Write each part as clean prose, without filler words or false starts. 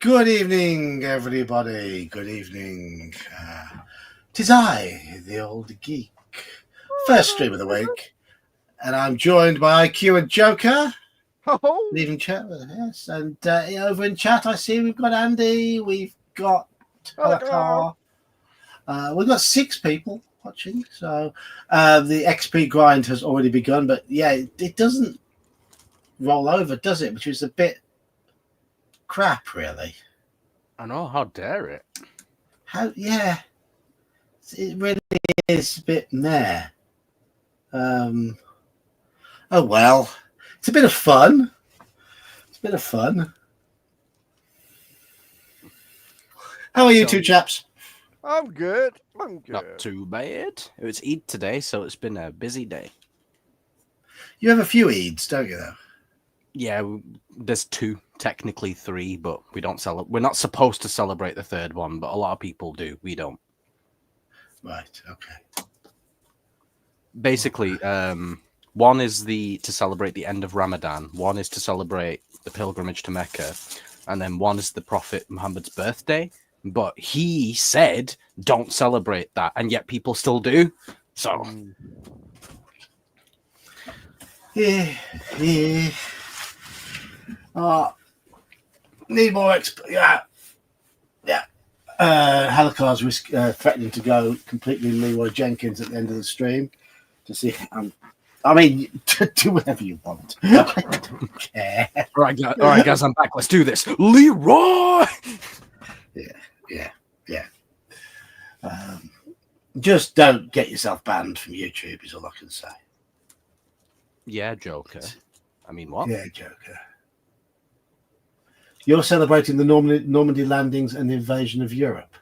Good evening, everybody. Good evening. 'Tis I, the old geek. First stream of the week. And I'm joined by Q and Joker. Oh, Leaving chat with us. And over in chat, I see we've got Andy. We've got Halakar. We've got 6 people watching. So the XP grind has already begun. But yeah, it doesn't roll over, does it? Which is a bit crap, really. I know, how dare it? Yeah. It really is a bit meh. Oh well. It's a bit of fun. How are you two chaps? I'm good. Not too bad. It's Eid today, so it's been a busy day. You have a few Eids, don't you, though? Yeah, there's 2, technically 3, but we don't celebrate. We're not supposed to celebrate the 3rd one, but a lot of people do. We don't. Right, okay. Basically, one is to celebrate the end of Ramadan, one is to celebrate the pilgrimage to Mecca, and then one is the Prophet Muhammad's birthday. But he said, don't celebrate that, and yet people still do. So, Yeah. Need more Yeah. Halakar's threatening to go completely Leroy Jenkins at the end of the stream to see. I mean, do whatever you want. I don't care. All right, guys, I'm back. Let's do this. Leroy! Yeah. Just don't get yourself banned from YouTube is all I can say. Yeah, Joker. I mean, what? Yeah, Joker. You're celebrating the Normandy landings and the invasion of Europe.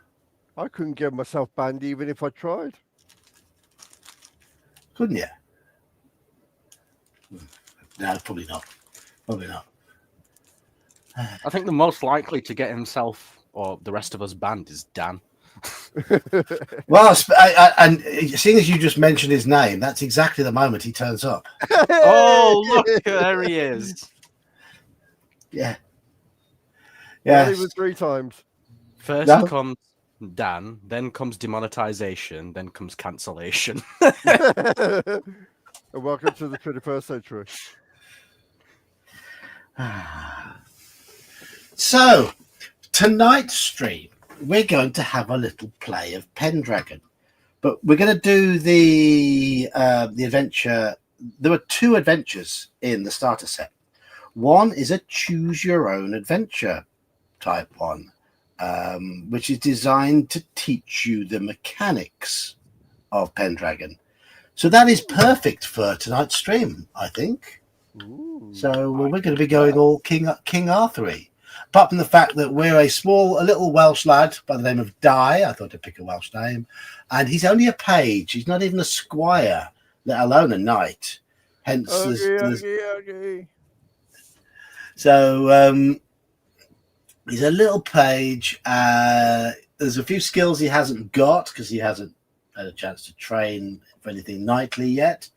I couldn't get myself banned even if I tried. Couldn't you? No, probably not. I think the most likely to get himself or the rest of us banned is Dan. Well, and seeing as you just mentioned his name, that's exactly the moment he turns up. Oh, look, there he is. Yeah. Not even 3 times. First comes Dan, then comes demonetization, then comes cancellation. And welcome to the 21st century. So, tonight's stream, we're going to have a little play of Pendragon, but we're going to do the adventure. There are 2 adventures in the starter set. One is a choose your own adventure type one, which is designed to teach you the mechanics of Pendragon. So that is perfect for tonight's stream, I think. Ooh, so we're going to be going all King Arthur-y. Apart from the fact that we're a little Welsh lad by the name of Di. I thought I'd pick a Welsh name. And he's only a page. He's not even a squire, let alone a knight. Hence, okay. So he's a little page. There's a few skills he hasn't got because he hasn't had a chance to train for anything knightly yet.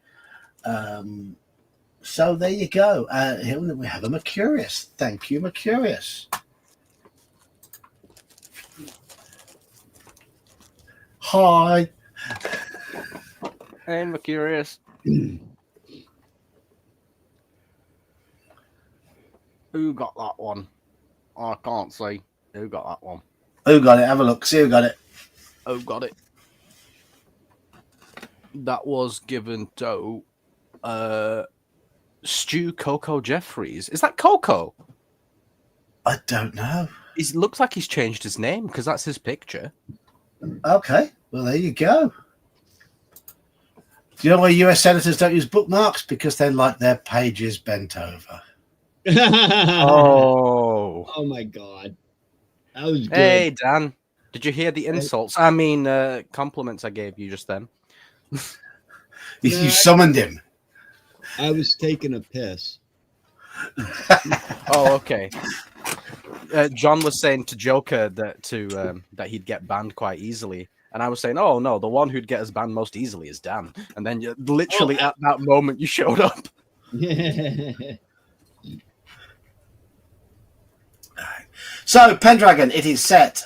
So there you go. We have a Mercurius. Thank you, Mercurius. Hi. Hey, Mercurius. Who got that one? I can't see. Who got that one? Who got it? Have a look. See who got it. Who got it? That was given to Stu Coco Jeffries. Is that Coco? I don't know. It looks like he's changed his name because that's his picture. Okay. Well, there you go. Do you know why US senators don't use bookmarks? Because they like their pages bent over. Oh my God. That was good. Hey, Dan. Did you hear the insults? I mean, compliments I gave you just then. You summoned him. I was taking a piss. Oh, okay. John was saying to Joker that he'd get banned quite easily. And I was saying, oh, no, the one who'd get us banned most easily is Dan. And then literally at that moment, you showed up. So, Pendragon, it is set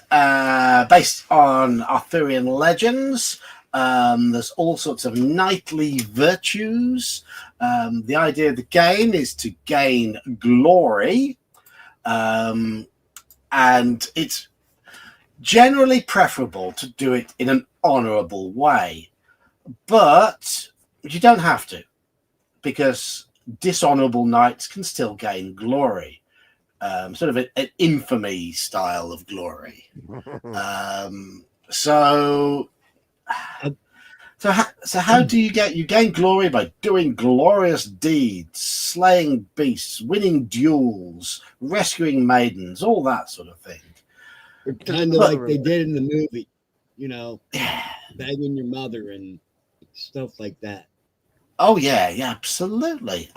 based on Arthurian legends. There's all sorts of knightly virtues. The idea of the game is to gain glory. And it's generally preferable to do it in an honourable way. But you don't have to, because dishonourable knights can still gain glory. Sort of an infamy style of glory. So how do you gain glory by doing glorious deeds, slaying beasts, winning duels, rescuing maidens, all that sort of thing. Kind of like they did in the movie, banging your mother and stuff like that. Oh yeah, absolutely.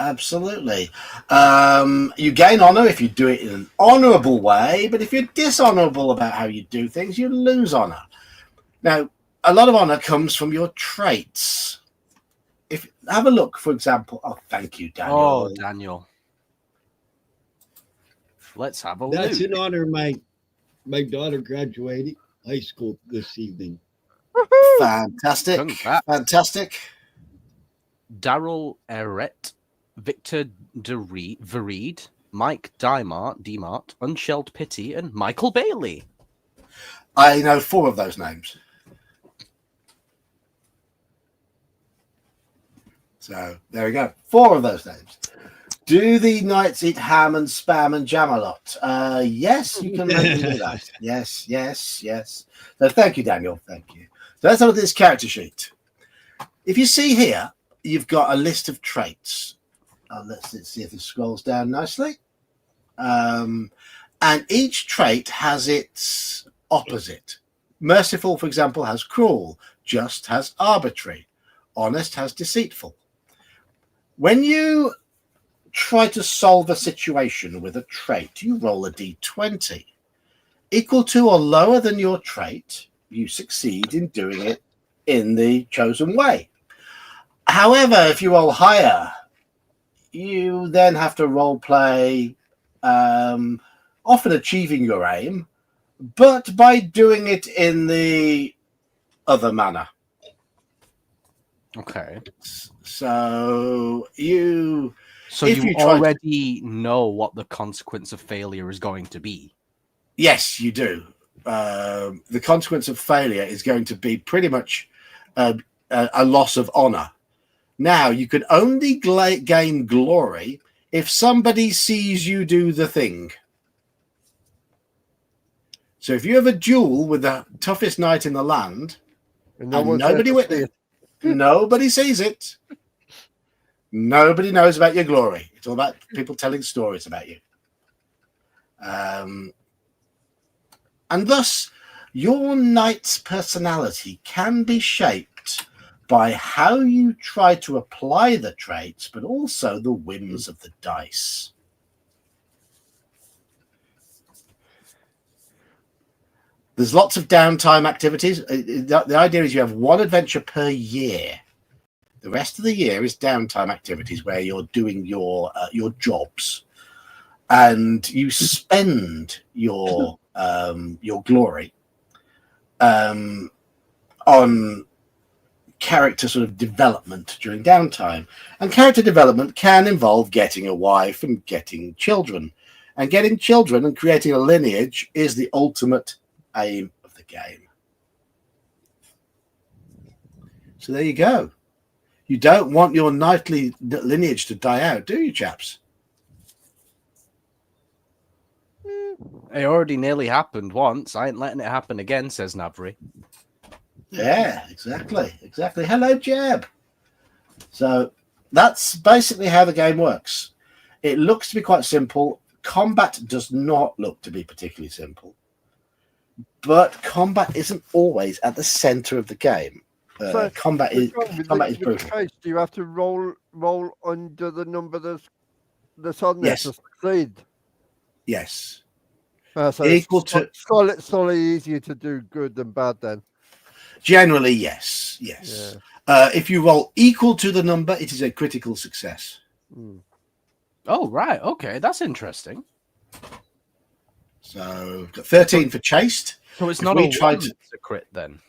You gain honor if you do it in an honorable way, but if you're dishonorable about how you do things, you lose honor. Now, a lot of honor comes from your traits. If have a look, for example. Oh, thank you, Daniel. Oh, Daniel. Let's have a look. That's in honor of my daughter graduating high school this evening. Fantastic. Fantastic. Daryl Eret, Victor Vereed, Mike Demart, Unshelled Pity, and Michael Bailey. I know 4 of those names. So there we go. 4 of those names. Do the knights eat ham and spam and jam a lot? Yes, you can make them do that. Yes. So thank you, Daniel. Thank you. So let's have a look at this character sheet. If you see here, you've got a list of traits. Let's see if it scrolls down nicely. And each trait has its opposite. Merciful, for example, has cruel. Just has arbitrary. Honest has deceitful. When you try to solve a situation with a trait, you roll a d20. Equal to or lower than your trait, you succeed in doing it in the chosen way. However, if you roll higher, you then have to role play, often achieving your aim, but by doing it in the other manner. Okay. So you already know what the consequence of failure is going to be. Yes, you do. The consequence of failure is going to be pretty much a loss of honor. Now, you can only gain glory if somebody sees you do the thing. So if you have a duel with the toughest knight in the land, and nobody witnesses, nobody sees it, nobody knows about your glory. It's all about people telling stories about you. And thus, your knight's personality can be shaped by how you try to apply the traits, but also the whims of the dice. There's lots of downtime activities. The idea is you have 1 adventure per year. The rest of the year is downtime activities where you're doing your jobs, and you spend your glory on character sort of development during downtime. And character development can involve getting a wife and getting children. And getting children and creating a lineage is the ultimate aim of the game. So there you go. You don't want your knightly lineage to die out, do you, chaps? It already nearly happened once. I ain't letting it happen again, says Navri. Yeah, exactly. Hello, Jeb. So that's basically how the game works. It looks to be quite simple. Combat does not look to be particularly simple, but combat isn't always at the center of the game. Combat is brutal. Do you have to roll under the number that's on there to succeed? Yes. So Equal to solely easier to do good than bad then. Generally, yes. Yeah. If you roll equal to the number, it is a critical success. Oh, right. Okay, that's interesting. So got 13 for chaste. So it's If not we a tried one to- that's a crit then.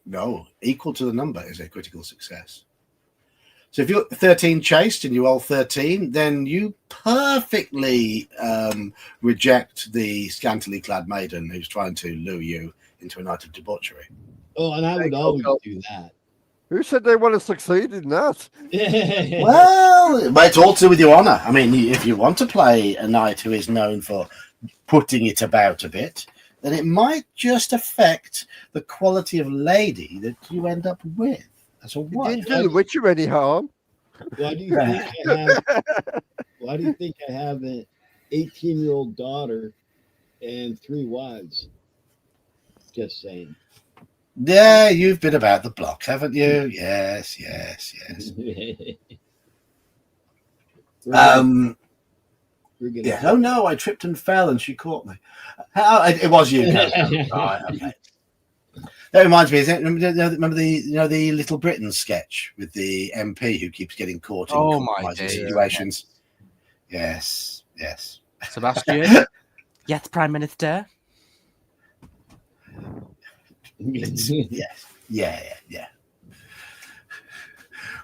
No, equal to the number is a critical success. So if you're 13 chaste and you roll 13, then you perfectly reject the scantily clad maiden who's trying to lure you into a night of debauchery. Oh, and I would always do that. Who said they want to succeed in that? Well, but it's all to do with your honour. I mean, if you want to play a knight who is known for putting it about a bit, then it might just affect the quality of lady that you end up with as a You wife. didn't do the Witcher any harm. Why do you think I have? Why do you think I have an 18-year-old daughter and 3 wives? Just saying. Yeah, you've been about the block, haven't you? Yes. We're gonna Yeah. Oh no, I tripped and fell, and she caught me. It was you, Coco. Right, okay. That reminds me. Remember the Little Britain sketch with the MP who keeps getting caught in compromising situations? Yes. Sebastian? Yes, Prime Minister. Yes. Yeah.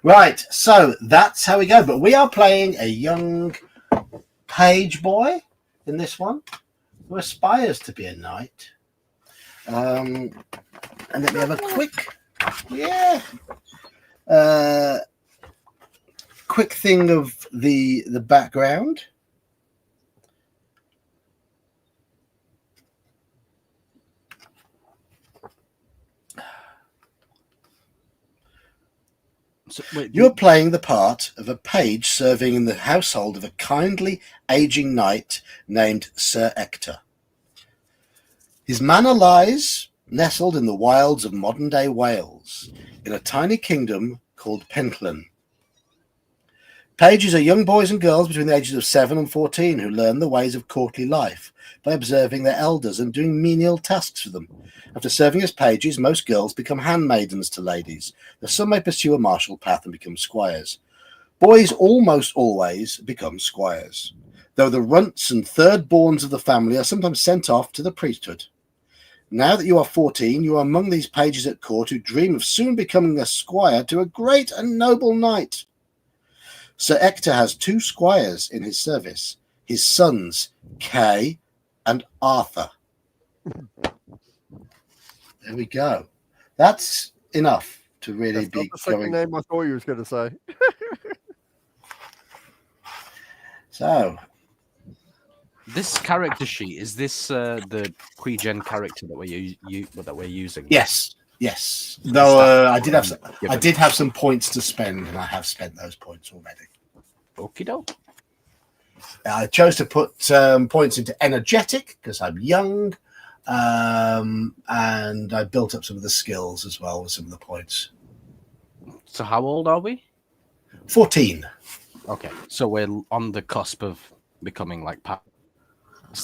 Right, so that's how we go. But we are playing a young page boy in this one who aspires to be a knight. And let me have a quick thing of the background. So, wait, You're playing the part of a page serving in the household of a kindly aging knight named Sir Ector. His manor lies nestled in the wilds of modern-day Wales, in a tiny kingdom called Pendragon. Pages are young boys and girls between the ages of 7 and 14 who learn the ways of courtly life by observing their elders and doing menial tasks for them. After serving as pages, most girls become handmaidens to ladies, though some may pursue a martial path and become squires. Boys almost always become squires, though the runts and third-borns of the family are sometimes sent off to the priesthood. Now that you are 14, you are among these pages at court who dream of soon becoming a squire to a great and noble knight. Sir Ector has 2 squires in his service, his sons, Kay and Arthur. There we go. That's enough to really That's be not the second going. name I thought you was going to say. So, this character sheet, is this the pre-gen character that we're using? yes. Though I did have some points to spend, and I have spent those points already. Okie doke. I chose to put points into energetic because I'm young, and I built up some of the skills as well with some of the points. So how old are we? 14. Okay, so we're on the cusp of becoming like past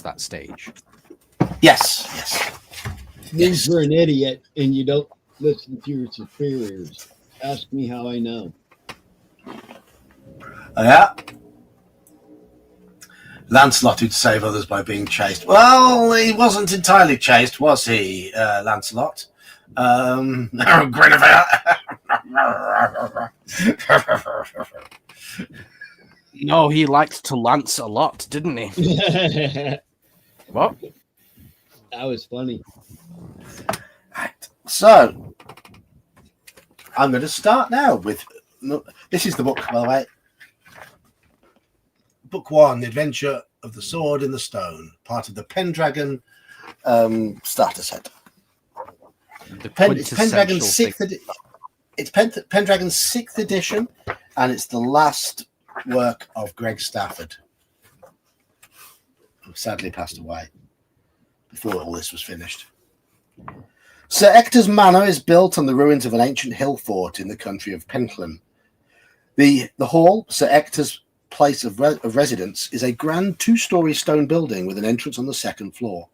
that stage. Yes. Means you're an idiot and you don't listen to your superiors. Ask me how I know. Yeah. Lancelot who'd save others by being chased. Well, he wasn't entirely chased, was he, Lancelot? Guinevere. No, he liked to lance a lot, didn't he? That What? was funny. Right. So, I'm going to start now with. This is the book, by the way. Book 1, The Adventure of the Sword in the Stone, part of the Pendragon starter set. It's Pendragon's 6th edition. It's Pendragon's 6th edition, and it's the last work of Greg Stafford, who sadly passed away before all this was finished. Sir Ector's manor is built on the ruins of an ancient hill fort in the country of Pendragon. The hall, Sir Ector's place of residence, is a grand 2-story stone building with an entrance on the 2nd floor.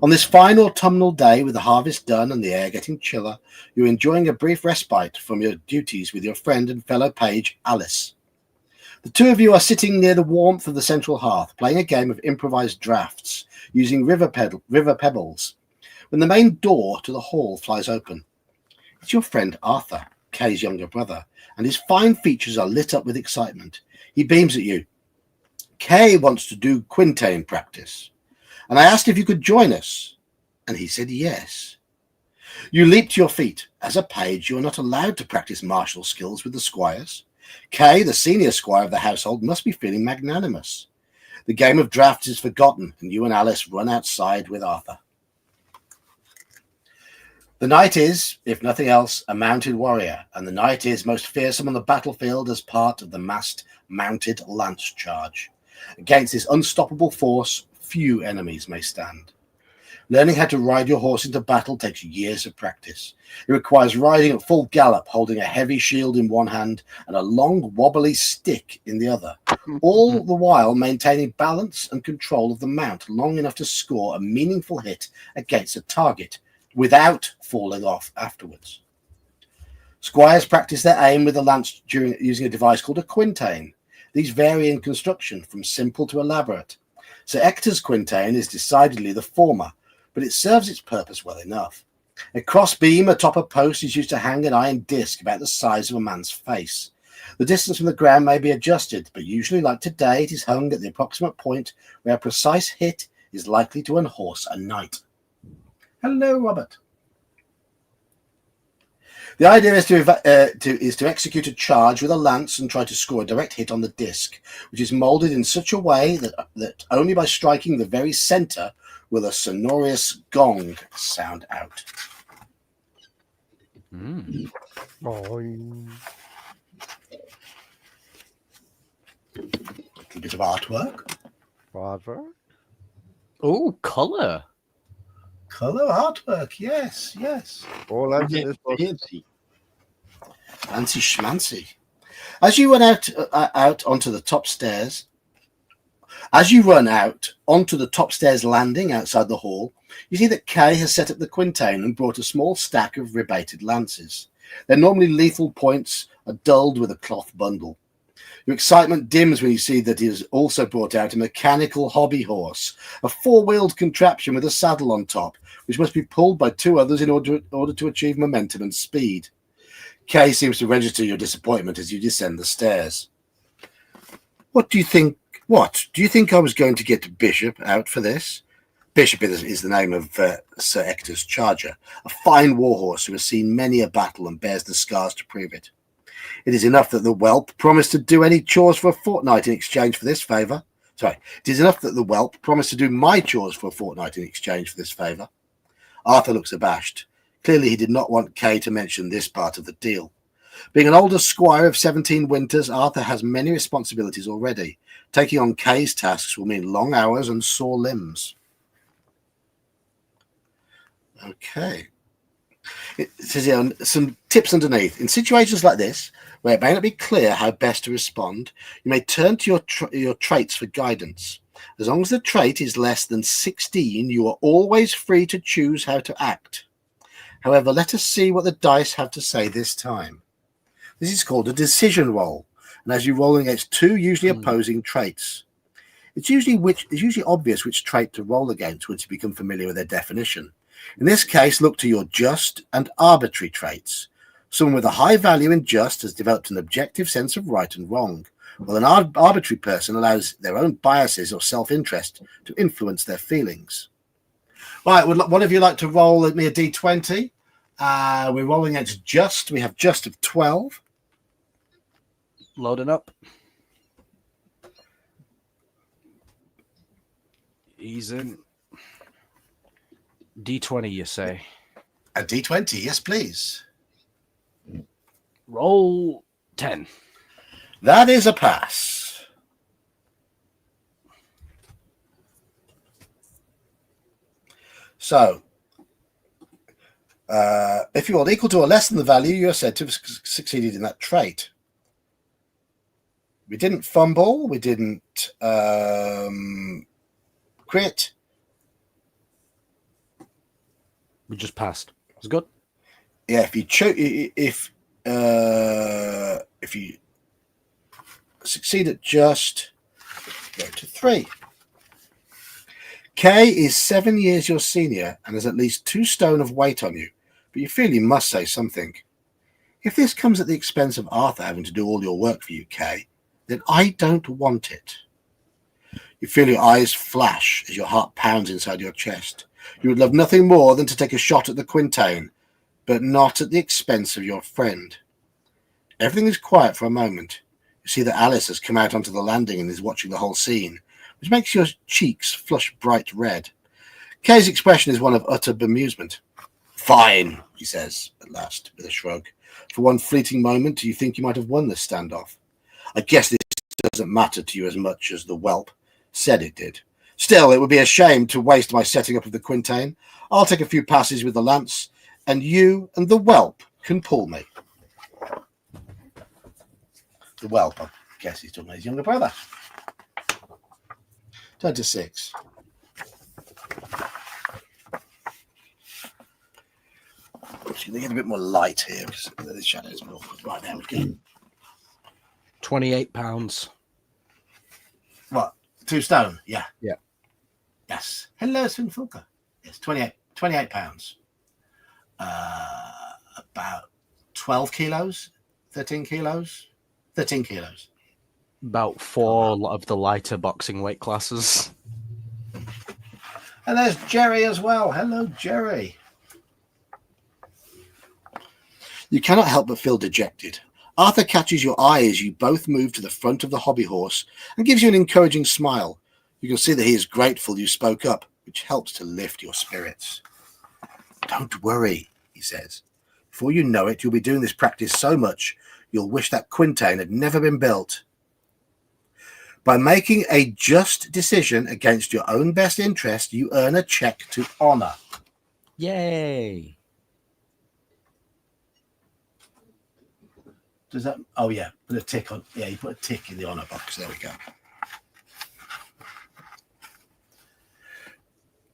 On this fine autumnal day, with the harvest done and the air getting chiller, you're enjoying a brief respite from your duties with your friend and fellow page, Alice. The two of you are sitting near the warmth of the central hearth, playing a game of improvised drafts using river pebbles, when the main door to the hall flies open. It's your friend Arthur, Kay's younger brother, and his fine features are lit up with excitement. He beams at you. Kay wants to do quintain practice, and I asked if you could join us, and he said yes. You leap to your feet. As a page, you are not allowed to practice martial skills with the squires. Kay, the senior squire of the household, must be feeling magnanimous. The game of drafts is forgotten, and you and Alice run outside with Arthur. The knight is, if nothing else, a mounted warrior, and the knight is most fearsome on the battlefield as part of the massed mounted lance charge. Against this unstoppable force, few enemies may stand. Learning how to ride your horse into battle takes years of practice. It requires riding at full gallop, holding a heavy shield in one hand and a long, wobbly stick in the other, all the while maintaining balance and control of the mount long enough to score a meaningful hit against a target without falling off afterwards. Squires practice their aim with the lance using a device called a quintain. These vary in construction from simple to elaborate. Sir Ector's quintain is decidedly the former, but it serves its purpose well enough. A crossbeam atop a post is used to hang an iron disc about the size of a man's face. The distance from the ground may be adjusted, but usually, like today, it is hung at the approximate point where a precise hit is likely to unhorse a knight. Hello, Robert. The idea is to execute a charge with a lance and try to score a direct hit on the disc, which is moulded in such a way that only by striking the very centre will a sonorous gong sound out. Mm. Boing. A little bit of artwork. Father. Oh, colour. Colour artwork, yes, yes. All out in this book. Fancy. Fancy schmancy. As you run out onto the top stairs, landing outside the hall, you see that Kay has set up the quintain and brought a small stack of rebated lances. Their normally lethal points are dulled with a cloth bundle. Your excitement dims when you see that he has also brought out a mechanical hobby horse, a four-wheeled contraption with a saddle on top, which must be pulled by two others in order to achieve momentum and speed. Kay seems to register your disappointment as you descend the stairs. What do you think? What? Do you think I was going to get Bishop out for this? Bishop is the name of Sir Ector's charger, a fine warhorse who has seen many a battle and bears the scars to prove it. It is enough that the whelp promised to do any chores for a fortnight in exchange for this favour. It is enough that the whelp promised to do my chores for a fortnight in exchange for this favour. Arthur looks abashed. Clearly he did not want Kay to mention this part of the deal. Being an older squire of 17 winters, Arthur has many responsibilities already. Taking on Kay's tasks will mean long hours and sore limbs. Okay. It says here some tips underneath. In situations like this, where it may not be clear how best to respond, you may turn to your traits for guidance. As long as the trait is less than 16, you are always free to choose how to act. However, let us see what the dice have to say this time. This is called a decision roll, and as you roll against two usually opposing traits. It's usually obvious which trait to roll against once you become familiar with their definition. In this case, look to your just and arbitrary traits. Someone with a high value in just has developed an objective sense of right and wrong, while an arbitrary person allows their own biases or self-interest to influence their feelings. Right, would one of you like to roll me a d20? We're rolling against just. We have just of 12. Loading up. He's in. D20, you say? A d20, yes, please. Roll 10. That is a pass. So, if you rolled equal to or less than the value, you are said to have succeeded in that trait. We didn't fumble. We didn't crit. We just passed. It's good. Yeah, if you succeed at just go to 3. Kay is 7 years your senior and has at least 2 stone of weight on you, but you feel you must say something. If this comes at the expense of Arthur having to do all your work for you, Kay, then I don't want it. You feel your eyes flash as your heart pounds inside your chest. You would love nothing more than to take a shot at the Quintain, but not at the expense of your friend. Everything is quiet for a moment. You see that Alice has come out onto the landing and is watching the whole scene, which makes your cheeks flush bright red. Kay's expression is one of utter bemusement. Fine, he says at last, with a shrug. For one fleeting moment, you think you might have won this standoff. I guess this doesn't matter to you as much as the whelp said it did. Still, it would be a shame to waste my setting up of the Quintain. I'll take a few passes with the lance, and you and the whelp can pull me. The whelp, I guess he's talking about his younger brother. Turn to 6. I'm just going to get a bit more light here because the shadows are awkward. Right, there we go. £28. What? 2 stone? Yeah. Yeah. Yes. Hello, Svinfulka. Yes, £28. About 12 kilos, 13 kilos, 13 kilos. About 4 of the lighter boxing weight classes. And there's Jerry as well. Hello, Jerry. You cannot help but feel dejected. Arthur catches your eye as you both move to the front of the hobby horse and gives you an encouraging smile. You can see that he is grateful you spoke up, which helps to lift your spirits. Don't worry, he says. Before you know it, you'll be doing this practice so much, you'll wish that Quintain had never been built. By making a just decision against your own best interest, you earn a check to honor. Yay! Does that? Oh yeah, put a tick on. Yeah, you put a tick in the honor box. There we go.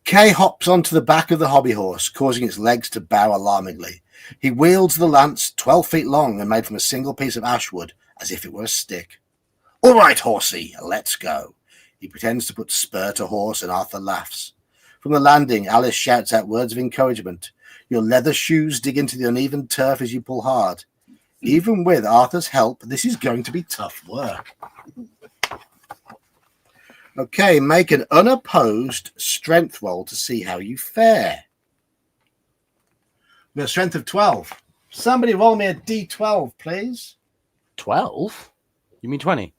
Kay hops onto the back of the hobby horse, causing its legs to bow alarmingly. He wields the lance, 12 feet long and made from a single piece of ash wood, as if it were a stick. All right, horsey, let's go. He pretends to put spur to horse, and Arthur laughs. From the landing, Alice shouts out words of encouragement. Your leather shoes dig into the uneven turf as you pull hard. Even with Arthur's help, this is going to be tough work. Okay, make an unopposed strength roll to see how you fare. We have a strength of 12. Somebody roll me a d12, please. 12? You mean 20?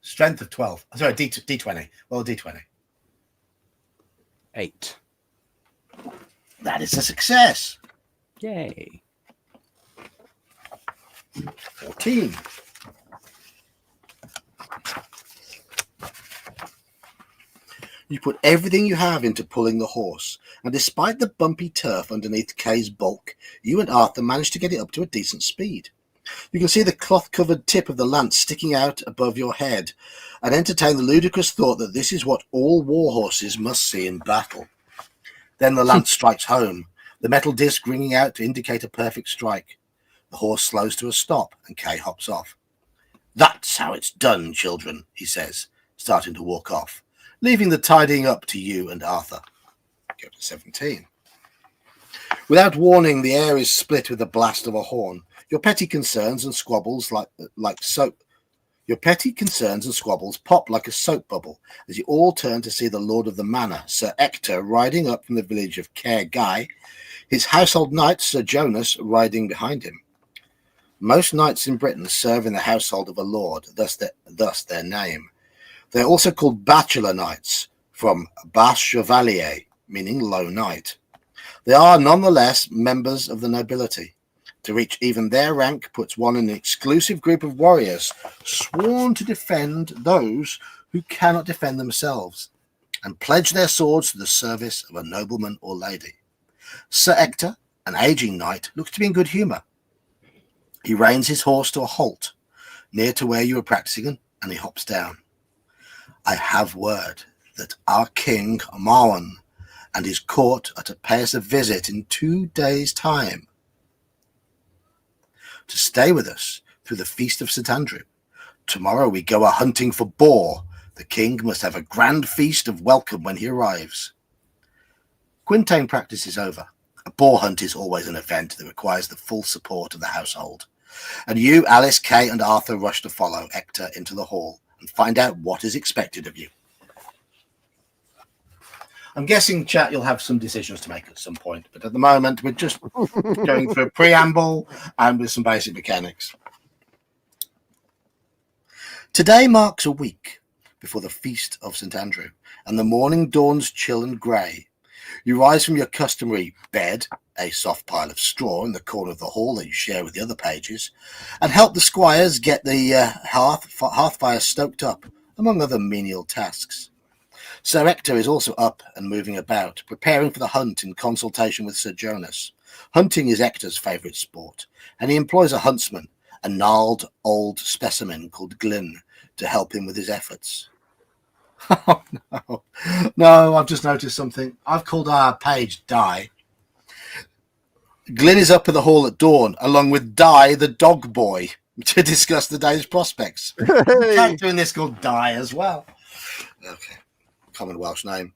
Strength of 12. Sorry, d20. Well, d20. 8. That is a success. Yay. 14. You put everything you have into pulling the horse, and despite the bumpy turf underneath Kay's bulk, you and Arthur managed to get it up to a decent speed. You can see the cloth-covered tip of the lance sticking out above your head, and entertain the ludicrous thought that this is what all war horses must see in battle. Then the lance strikes home, the metal disc ringing out to indicate a perfect strike. The horse slows to a stop, and Kay hops off. That's how it's done, children, he says, starting to walk off, leaving the tidying up to you and Arthur. Go to 17. Without warning, the air is split with the blast of a horn. Your petty concerns and squabbles like soap. Your petty concerns and squabbles pop like a soap bubble as you all turn to see the lord of the manor, Sir Ector, riding up from the village of Caer Guy, his household knight, Sir Jonas, riding behind him. Most knights in Britain serve in the household of a lord, thus their name. They are also called bachelor knights, from bas chevalier, meaning low knight. They are nonetheless members of the nobility. To reach even their rank puts one in an exclusive group of warriors sworn to defend those who cannot defend themselves and pledge their swords to the service of a nobleman or lady. Sir Ector, an aging knight, looks to be in good humour. He reins his horse to a halt near to where you were practicing, and he hops down. I have word that our king, Marwan, and his court are to pay us a visit in 2 days' time, to stay with us through the feast of St. Andrew. Tomorrow we go a-hunting for boar. The king must have a grand feast of welcome when he arrives. Quintain practice is over. A boar hunt is always an event that requires the full support of the household. And you, Alice, Kay, and Arthur rush to follow Ector into the hall and find out what is expected of you. I'm guessing, chat, you'll have some decisions to make at some point, but at the moment, we're just going through a preamble and with some basic mechanics. Today marks a week before the Feast of St. Andrew, and the morning dawns chill and grey. You rise from your customary bed, a soft pile of straw in the corner of the hall that you share with the other pages, and help the squires get the hearth fire stoked up, among other menial tasks. Sir Ector is also up and moving about, preparing for the hunt in consultation with Sir Jonas. Hunting is Ector's favourite sport, and he employs a huntsman, a gnarled old specimen called Glyn, to help him with his efforts. Oh, no, I've just noticed something. I've called our page Di. Glyn is up at the hall at dawn, along with Di, the dog boy, to discuss the day's prospects. I'm doing this called Di as well. Okay. Common Welsh name.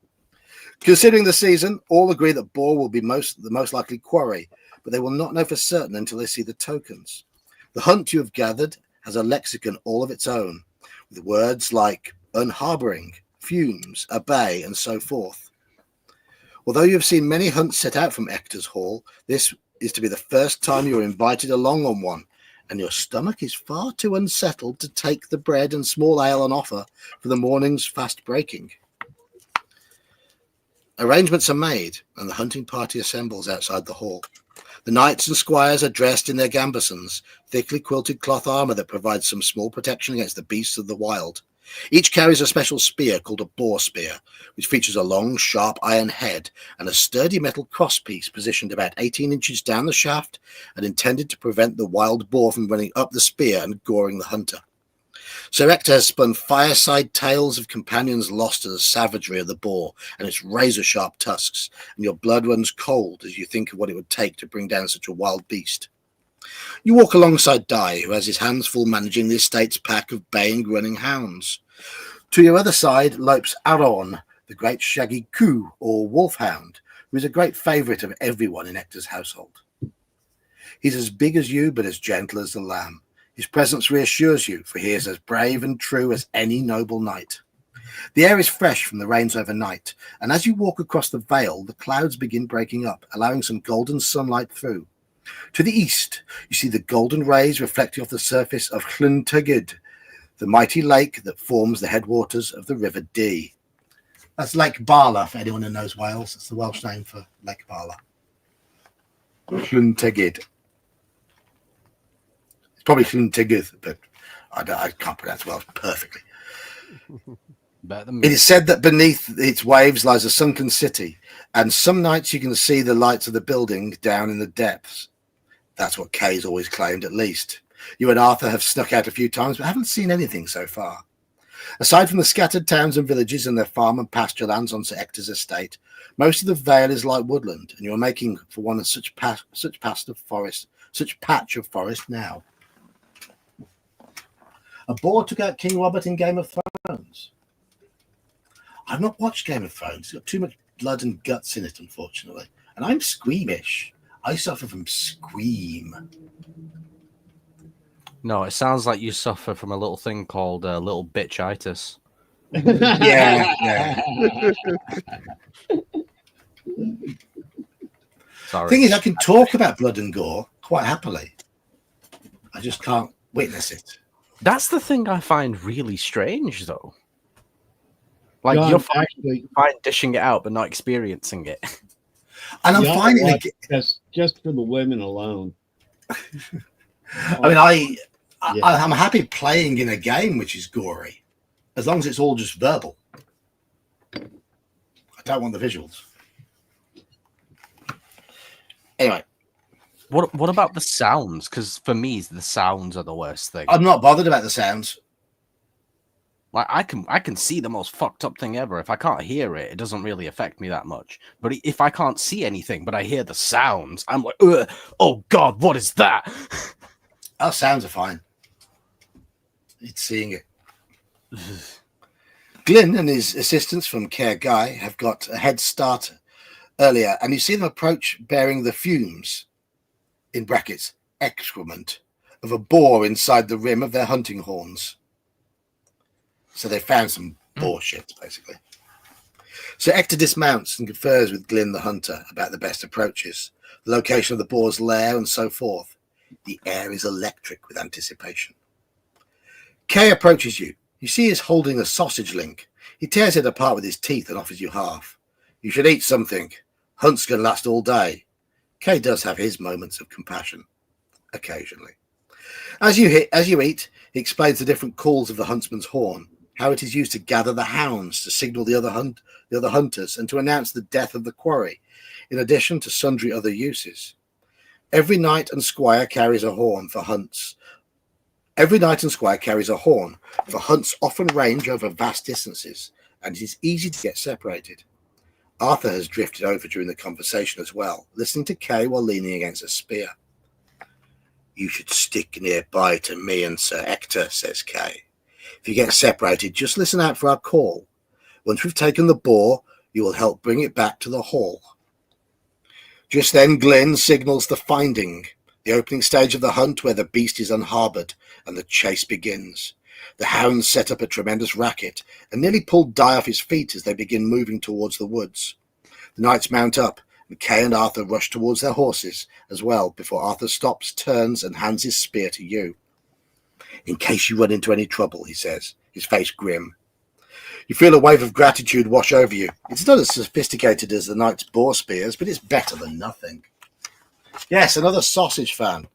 Considering the season, all agree that boar will be the most likely quarry, but they will not know for certain until they see the tokens. The hunt you have gathered has a lexicon all of its own, with words like unharbouring, fumes, a bay, and so forth. Although you have seen many hunts set out from Ector's hall, this is to be the first time you are invited along on one, and your stomach is far too unsettled to take the bread and small ale on offer for the morning's fast breaking. Arrangements are made, and the hunting party assembles outside the hall. The knights and squires are dressed in their gambesons, thickly quilted cloth armour that provides some small protection against the beasts of the wild. Each carries a special spear called a boar spear, which features a long, sharp iron head and a sturdy metal crosspiece positioned about 18 inches down the shaft and intended to prevent the wild boar from running up the spear and goring the hunter. Sir Ector has spun fireside tales of companions lost to the savagery of the boar and its razor-sharp tusks, and your blood runs cold as you think of what it would take to bring down such a wild beast. You walk alongside Di, who has his hands full managing the estate's pack of baying, running hounds. To your other side lopes Aron, the great shaggy coo, or wolfhound, who is a great favourite of everyone in Ector's household. He's as big as you, but as gentle as the lamb. His presence reassures you, for he is as brave and true as any noble knight. The air is fresh from the rains overnight, and as you walk across the vale, the clouds begin breaking up, allowing some golden sunlight through. To the east, you see the golden rays reflecting off the surface of Llyn Tygyd, the mighty lake that forms the headwaters of the River Dee. That's Lake Bala, for anyone who knows Wales. It's the Welsh name for Lake Bala. Llyn Tygyd. It's probably Llyn Tygyd, but I can't pronounce Welsh perfectly. It is said that beneath its waves lies a sunken city, and some nights you can see the lights of the building down in the depths. That's what Kay's always claimed, at least. You and Arthur have snuck out a few times, but haven't seen anything so far. Aside from the scattered towns and villages and their farm and pasture lands on Sir Ector's estate, most of the vale is like woodland, and you are making for one of such patch of forest now. A boar took out King Robert in Game of Thrones. I've not watched Game of Thrones. It's got too much blood and guts in it, unfortunately. And I'm squeamish. I suffer from squeam. No, it sounds like you suffer from a little thing called little bitchitis. Yeah. Sorry. Thing is, I can talk about blood and gore quite happily. I just can't witness it. That's the thing I find really strange, though. Like, John, you're actually, fine dishing it out, but not experiencing it. And I'm John finding watched it. this just for the women alone. I mean, I'm happy playing in a game which is gory, as long as it's all just verbal. I don't want the visuals. Anyway. What about the sounds? Because for me, the sounds are the worst thing. I'm not bothered about the sounds. Like I can see the most fucked up thing ever. If I can't hear it, it doesn't really affect me that much. But if I can't see anything, but I hear the sounds, I'm like, ugh, oh God, what is that? Our sounds are fine. It's seeing it. Glyn and his assistants from Care Guy have got a head start earlier, and you see them approach bearing the fumes, in brackets, excrement, of a boar inside the rim of their hunting horns. So they found some boar shit, basically. So Ector dismounts and confers with Glyn the hunter about the best approaches, the location of the boar's lair, and so forth. The air is electric with anticipation. Kay approaches you. You see he's holding a sausage link. He tears it apart with his teeth and offers you half. You should eat something. Hunts can last all day. Kay does have his moments of compassion, occasionally. As you eat, he explains the different calls of the huntsman's horn, how it is used to gather the hounds, to signal the other hunters, and to announce the death of the quarry, in addition to sundry other uses. Every knight and squire carries a horn for hunts. Hunts often range over vast distances, and it is easy to get separated. Arthur has drifted over during the conversation as well, listening to Kay while leaning against a spear. You should stick nearby to me and Sir Ector, says Kay. If you get separated, just listen out for our call. Once we've taken the boar, you will help bring it back to the hall. Just then Glyn signals the finding, the opening stage of the hunt where the beast is unharboured and the chase begins. The hounds set up a tremendous racket and nearly pulled Dai off his feet as they begin moving towards the woods. The knights mount up, and Kay and Arthur rush towards their horses as well before Arthur stops, turns, and hands his spear to you. In case you run into any trouble, he says, his face grim. You feel a wave of gratitude wash over you. It's not as sophisticated as the knight's boar spears, but it's better than nothing. Yes, another sausage fan.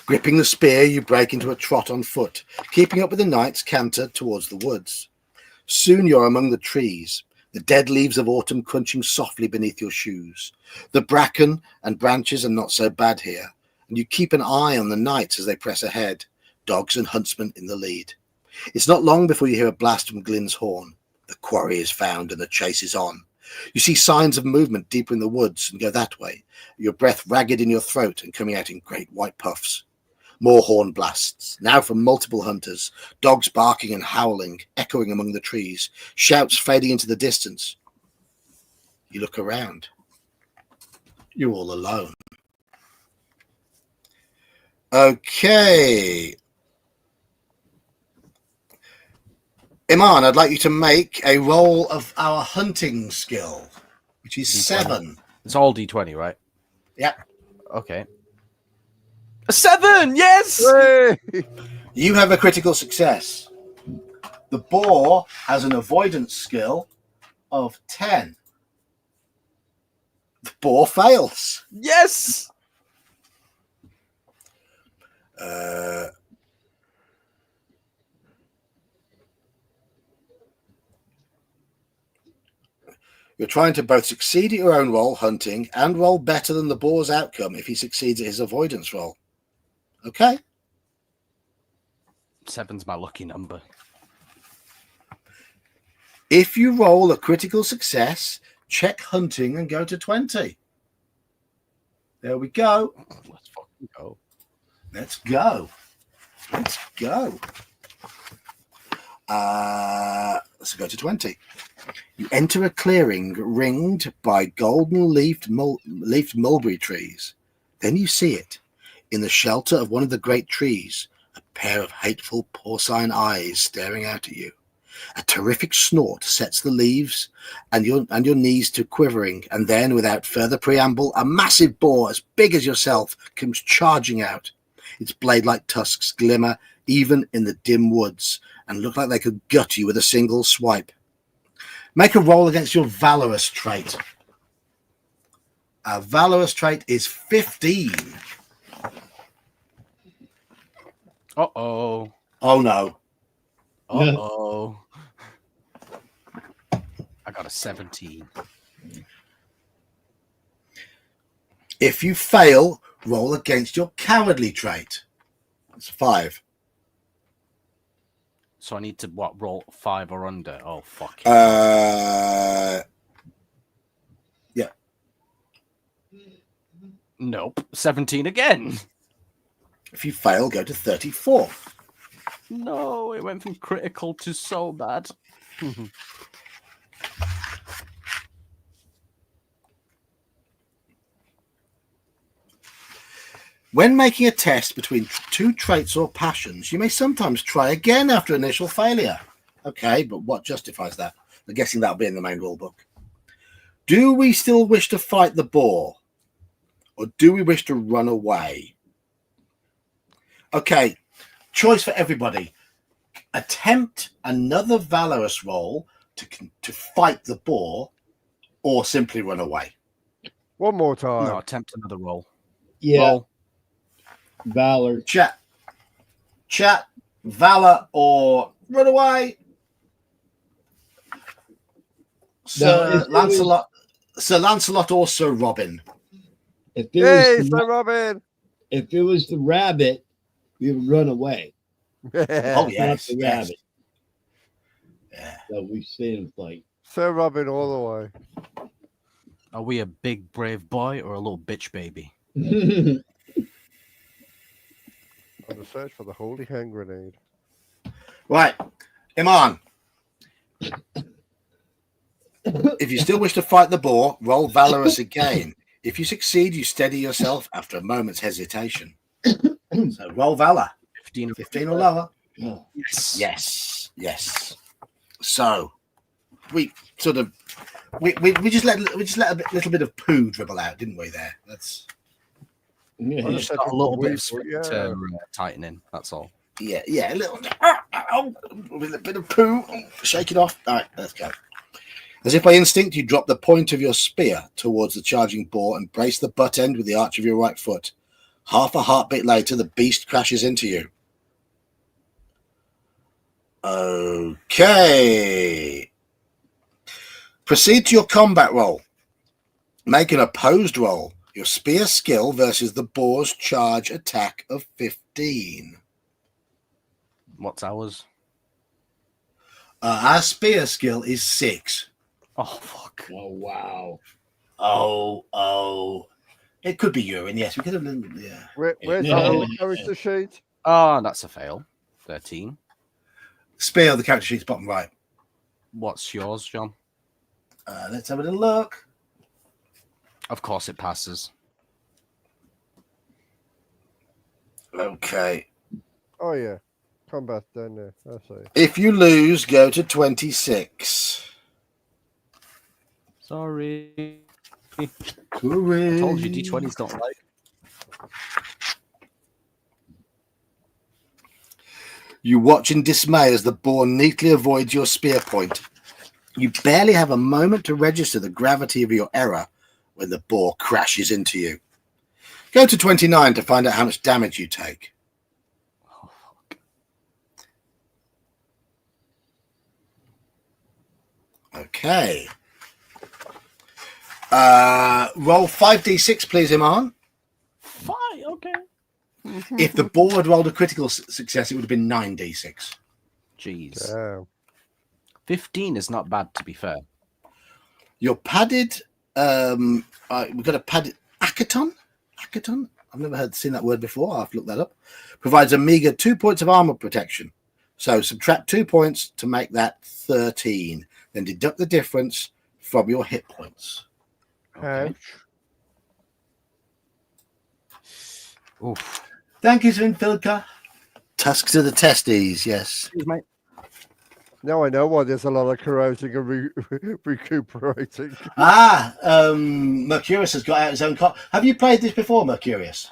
Gripping the spear, you break into a trot on foot, keeping up with the knights canter towards the woods. Soon you're among the trees, the dead leaves of autumn crunching softly beneath your shoes. The bracken and branches are not so bad here, and you keep an eye on the knights as they press ahead, dogs and huntsmen in the lead. It's not long before you hear a blast from Glyn's horn. The quarry is found and the chase is on. You see signs of movement deeper in the woods and go that way, your breath ragged in your throat and coming out in great white puffs. More horn blasts, now from multiple hunters, dogs barking and howling, echoing among the trees, shouts fading into the distance. You look around. You're all alone. Okay. Iman, I'd like you to make a roll of our hunting skill, which is D20. 7. It's all D20, right? Yeah. Okay. A 7! Yes! Hey! You have a critical success. The boar has an avoidance skill of 10. The boar fails. Yes! You're trying to both succeed at your own roll, hunting, and roll better than the boar's outcome if he succeeds at his avoidance roll. Okay? 7's my lucky number. If you roll a critical success, check hunting and go to 20. There we go. Let's fucking go. Let's go. Let's go. Let's go to 20. You enter a clearing ringed by golden-leafed mulberry trees. Then you see it. In the shelter of one of the great trees, a pair of hateful porcine eyes staring out at you. A terrific snort sets the leaves and your knees to quivering, and then, without further preamble, a massive boar as big as yourself comes charging out. Its blade-like tusks glimmer even in the dim woods and look like they could gut you with a single swipe. Make a roll against your valorous trait. Our valorous trait is 15. Uh-oh. Oh no. Uh-oh. I got a 17. If you fail, roll against your cowardly trait. It's 5. So I need to, what, roll 5 or under? Oh, fuck. Nope. 17 again. If you fail, go to 34. No, it went from critical to so bad. When making a test between two traits or passions, you may sometimes try again after initial failure. Okay, but what justifies that? I'm guessing that'll be in the main rule book. Do we still wish to fight the boar? Or do we wish to run away? Okay, choice for everybody. Attempt another valorous roll to fight the boar, or simply run away. One more time. No, attempt another roll. Yeah, Roll. Valor. Chat, valor, or run away. Sir Lancelot or Sir Robin? If Hey, it, Sir was Robin. if it was the rabbit, we would run away. Oh Not yes, the yes. rabbit. Yeah. So we stay and fight. Sir Robin all the way. Are we a big brave boy or a little bitch baby? On the search for the holy hand grenade. Right, Iman. If you still wish to fight the boar, roll valorous again. If you succeed, you steady yourself after a moment's hesitation. So roll valor. 15 or lower. Yes. Yes. So we sort of we just let little bit of poo dribble out, didn't we? There. That's Just got a little bit of Yeah. sphincter tightening. That's all. yeah, a little bit of poo. Shake it off. All right, let's go. As if by instinct, you drop the point of your spear towards the charging boar and brace the butt end with the arch of your right foot. Half a heartbeat later, the beast crashes into you. Okay. Proceed to your combat roll. Make an opposed roll. Your spear skill versus the boar's charge attack of 15. What's ours? Our spear skill is 6. Oh, fuck. Oh, wow. Oh. It could be urine, yes. We could have, yeah. Where's that on the character sheet? Oh, that's a fail. 13. Spear, the character sheet's bottom right. What's yours, John? Let's have a little look. Of course it passes. Okay. Oh, yeah. Combat down there. I see. If you lose, go to 26. Sorry. Hooray. I told you D20s don't like. You watch in dismay as the boar neatly avoids your spear point. You barely have a moment to register the gravity of your error when the boar crashes into you. Go to 29 to find out how much damage you take. Oh, fuck. Okay. Roll 5d6, please, Iman. Fine, okay. If the boar had rolled a critical success, it would have been 9d6. Jeez. Damn. 15 is not bad, to be fair. Your padded, we've got a padded Akaton. I've never seen that word before. I'll have to look that up. Provides a meager 2 points of armor protection. So subtract 2 points to make that 13. Then deduct the difference from your hit points. Okay. Ouch. Oof. Thank you, Svinfilka. Tusk to the testes, yes. Cheers, mate. Now I know why there's a lot of corrosing and recuperating. Mercurius has got out his own card. Have you played this before, Mercurius?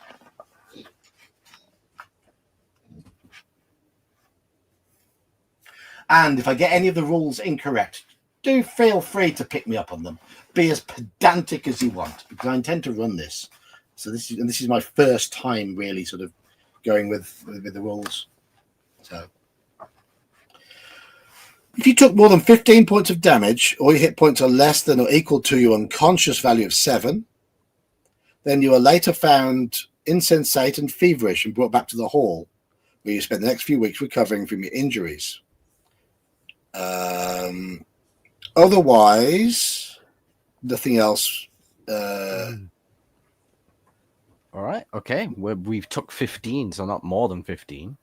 And if I get any of the rules incorrect, do feel free to pick me up on them. Be as pedantic as you want, because I intend to run this. So this is my first time really sort of going with the rules. So if you took more than 15 points of damage, or your hit points are less than or equal to your unconscious value of 7, then you are later found insensate and feverish and brought back to the hall, where you spend the next few weeks recovering from your injuries. Otherwise, nothing else. All right. Okay. We've took 15, so not more than 15.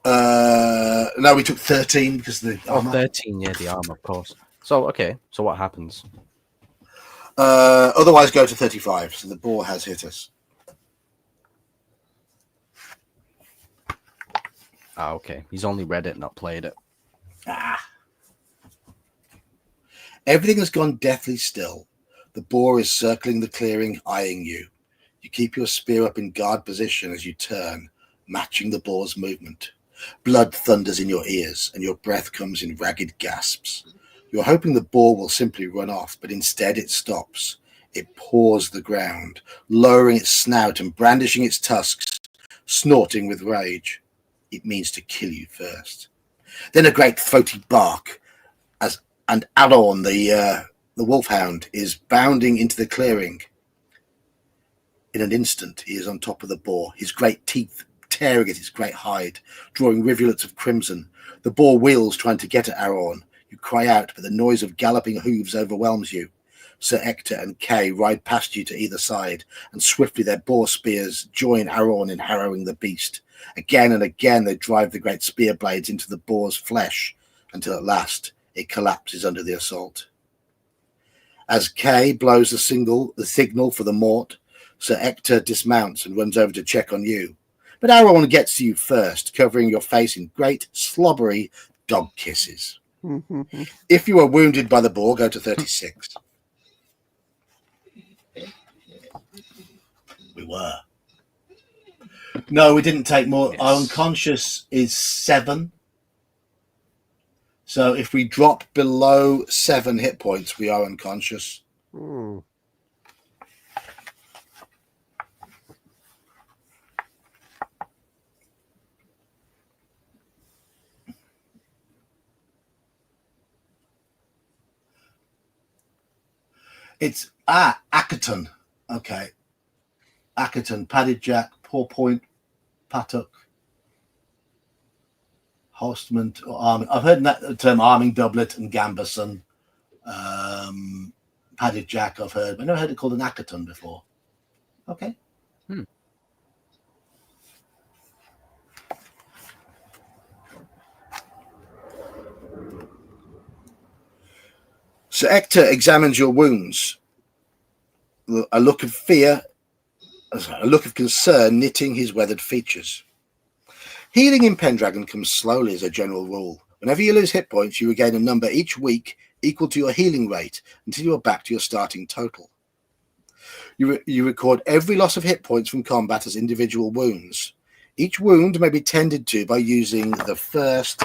No, we took 13 because of the armor. 13, yeah, the armor, of course. So, okay. So what happens? Otherwise, go to 35. So the boar has hit us. Okay. He's only read it, not played it. Everything has gone deathly still. The boar is circling the clearing, eyeing you. You keep your spear up in guard position as you turn, matching the boar's movement. Blood thunders in your ears, and your breath comes in ragged gasps. You're hoping the boar will simply run off, but instead it stops. It paws the ground, lowering its snout and brandishing its tusks, snorting with rage. It means to kill you first. Then a great throaty bark, and Alorn, the wolfhound, is bounding into the clearing. In an instant, he is on top of the boar, his great teeth tearing at its great hide, drawing rivulets of crimson. The boar wheels, trying to get at Alorn. You cry out, but the noise of galloping hooves overwhelms you. Sir Ector and Kay ride past you to either side, and swiftly their boar spears join Alorn in harrowing the beast. Again and again they drive the great spear blades into the boar's flesh, until at last it collapses under the assault. As Kay blows the signal for the mort, Sir Ector dismounts and runs over to check on you. But Alorn gets to you first, covering your face in great, slobbery dog kisses. If you are wounded by the boar, go to 36. We were. No, we didn't take more. Yes. Our unconscious is 7. So if we drop below 7 hit points, we are unconscious. It's Ackerton. Okay. Ackerton, Padded Jack, Paw Point, Pattock, Hostment, or Arming. I've heard that term, Arming Doublet and Gamberson. Padded Jack, I've heard, but I've never heard it called an Ackerton before. Okay. So Ector examines your wounds. A look of fear, a look of concern knitting his weathered features. Healing in Pendragon comes slowly as a general rule. Whenever you lose hit points, you regain a number each week equal to your healing rate until you are back to your starting total. You record every loss of hit points from combat as individual wounds. Each wound may be tended to by using the first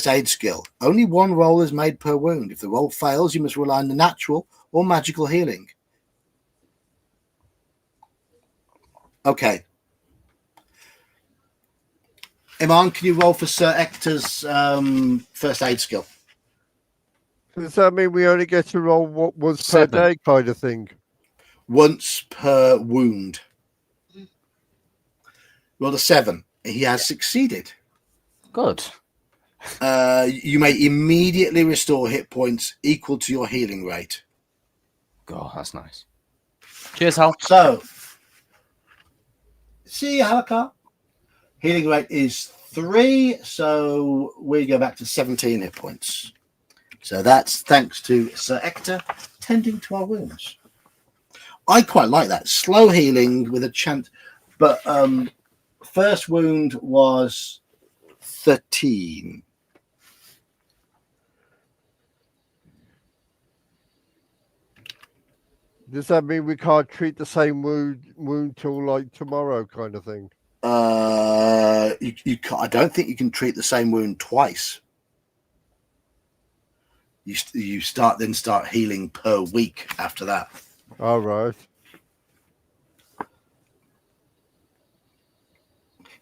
aid skill. Only one roll is made per wound. If the roll fails, you must rely on the natural or magical healing. Okay. Iman, can you roll for Sir Ector's first aid skill? Does that mean we only get to roll what was per day kind of thing? Once per wound. Roll a 7. He has succeeded. Good. You may immediately restore hit points equal to your healing rate. God, that's nice. Cheers, Hal. So, see you, Halakar. Healing rate is 3, so we go back to 17 hit points. So that's thanks to Sir Ector tending to our wounds. I quite like that. Slow healing with a chance. But first wound was 13. Does that mean we can't treat the same wound till like tomorrow kind of thing? You can't, I don't think you can treat the same wound twice. You start healing per week after that. All right.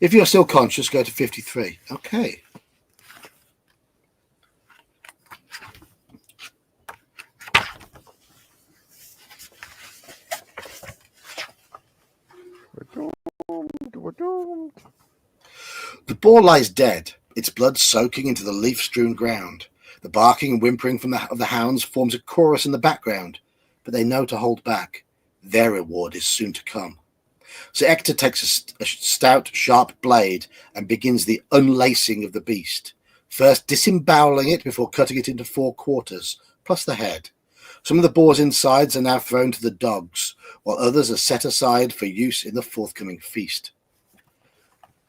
If you're still conscious, go to 53. Okay. The boar lies dead, its blood soaking into the leaf-strewn ground. The barking and whimpering of the hounds forms a chorus in the background, but they know to hold back. Their reward is soon to come. Sir Ector takes a stout, sharp blade and begins the unlacing of the beast, first disemboweling it before cutting it into 4 quarters, plus the head. Some of the boar's insides are now thrown to the dogs, while others are set aside for use in the forthcoming feast.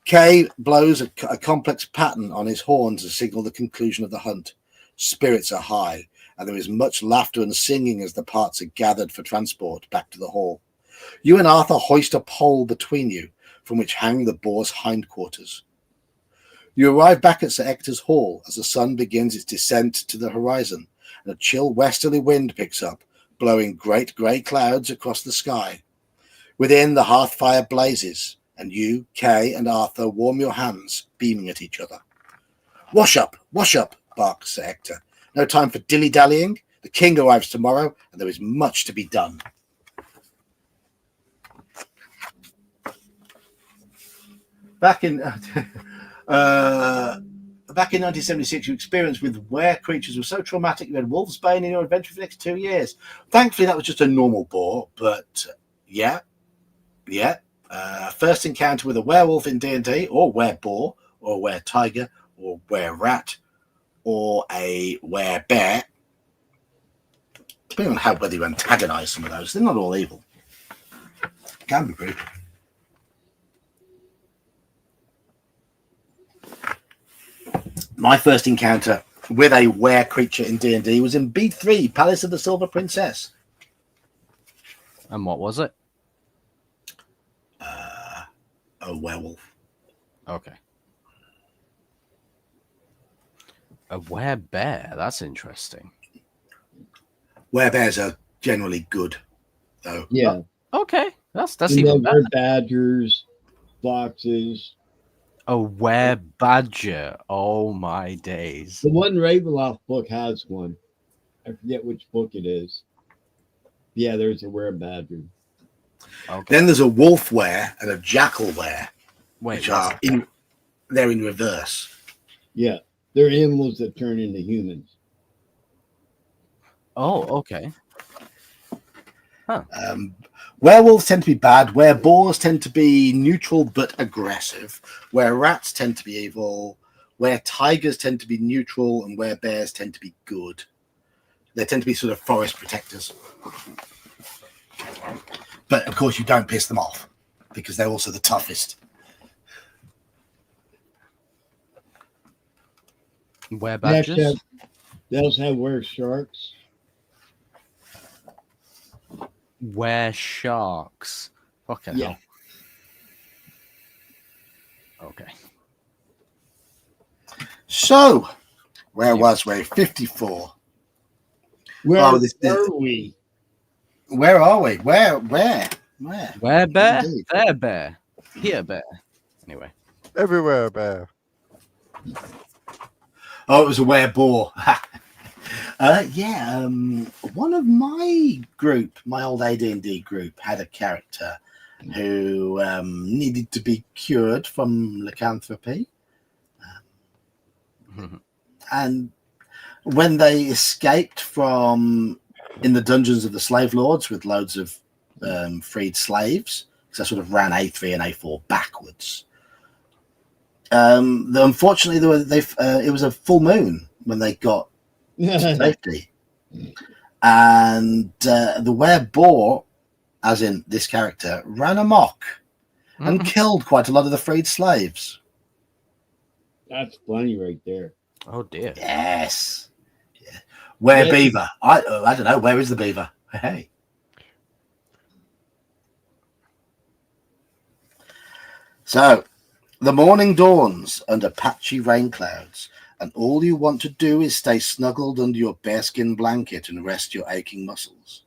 Kay blows a complex pattern on his horn to signal the conclusion of the hunt. Spirits are high, and there is much laughter and singing as the parts are gathered for transport back to the hall. You and Arthur hoist a pole between you, from which hang the boar's hindquarters. You arrive back at Sir Ector's hall as the sun begins its descent to the horizon, and a chill westerly wind picks up, blowing great grey clouds across the sky. Within, the hearth fire blazes, and you, Kay, and Arthur warm your hands, beaming at each other. Wash up, barks Sir Ector. No time for dilly-dallying. The king arrives tomorrow, and there is much to be done. Back in 1976, your experience with were creatures was so traumatic you had wolf's bane in your adventure for the next 2 years. Thankfully, that was just a normal boar, but yeah. First encounter with a werewolf in D&D, or were-boar, or were-tiger, or were-rat, or a were-bear. Depending on how whether you antagonize some of those, they're not all evil. Can be brutal. My first encounter with a were creature in D&D was in B3, Palace of the Silver Princess. And what was it? A werewolf. Okay. A were-bear. That's interesting. Were-bears are generally good, though. Yeah. Okay. That's And even then better. we're badgers, foxes. A were-badger. Oh, my days. The one Ravenloft book has one. I forget which book it is. Yeah, there's a were-badger. Okay. Then there's a wolf were and a jackal were, Wait, which are they're in reverse. Yeah, they're animals that turn into humans. Oh, okay. Werewolves tend to be bad. Were-boars tend to be neutral but aggressive. Were-rats tend to be evil. Were-tigers tend to be neutral, and were-bears tend to be good. They tend to be sort of forest protectors. But of course, you don't piss them off because they're also the toughest. Were-badgers? They also have were-sharks. Were-sharks. Fucking Yeah. hell. Okay. So, where was we? 54. Where Oh, are we? Where are we? Where? Were-bear? Indeed. There-bear. Here-bear. Anyway. Everywhere, bear. Oh, it was a were-boar. One of my group, my old AD&D group, had a character who needed to be cured from lycanthropy. And when they escaped from in the dungeons of the slave lords with loads of freed slaves, because I sort of ran A3 and A4 backwards. Unfortunately, it was a full moon when they got to safety, and the were-boar, as in this character, ran amok and killed quite a lot of the freed slaves. That's funny right there. Oh, dear. Yes. Yeah. Beaver? I don't know. Where is the beaver? Hey. So, the morning dawns under patchy rain clouds, and all you want to do is stay snuggled under your bearskin blanket and rest your aching muscles.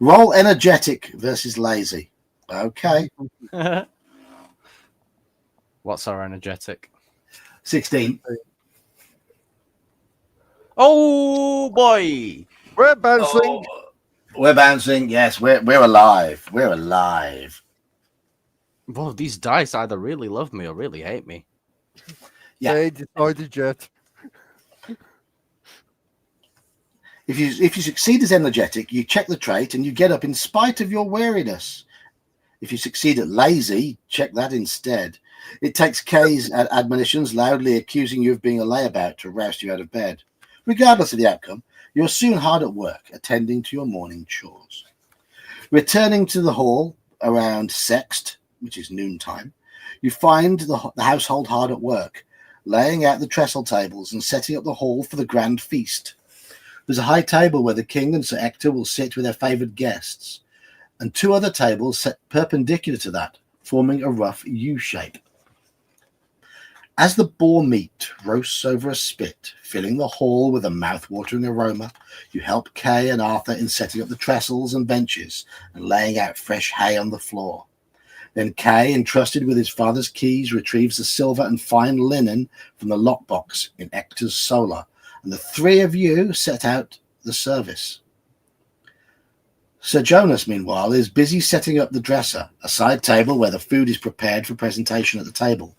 Roll energetic versus lazy. Okay. What's our energetic? 16. Oh, boy. We're bouncing. Oh, we're bouncing. Yes, we're alive. We're alive. Whoa, these dice either really love me or really hate me. Yeah. They decided yet. If you succeed as energetic, you check the trait and you get up in spite of your weariness. If you succeed at lazy, check that instead. It takes Kay's admonitions loudly accusing you of being a layabout to roust you out of bed. Regardless of the outcome, you're soon hard at work attending to your morning chores. Returning to the hall around sext, which is noontime, you find the household hard at work, laying out the trestle tables and setting up the hall for the grand feast. There's a high table where the king and Sir Ector will sit with their favoured guests, and 2 other tables set perpendicular to that, forming a rough U shape. As the boar meat roasts over a spit, filling the hall with a mouth-watering aroma, you help Kay and Arthur in setting up the trestles and benches and laying out fresh hay on the floor. Then Kay, entrusted with his father's keys, retrieves the silver and fine linen from the lockbox in Ector's solar, and the 3 of you set out the service. Sir Jonas, meanwhile, is busy setting up the dresser, a side table where the food is prepared for presentation at the table.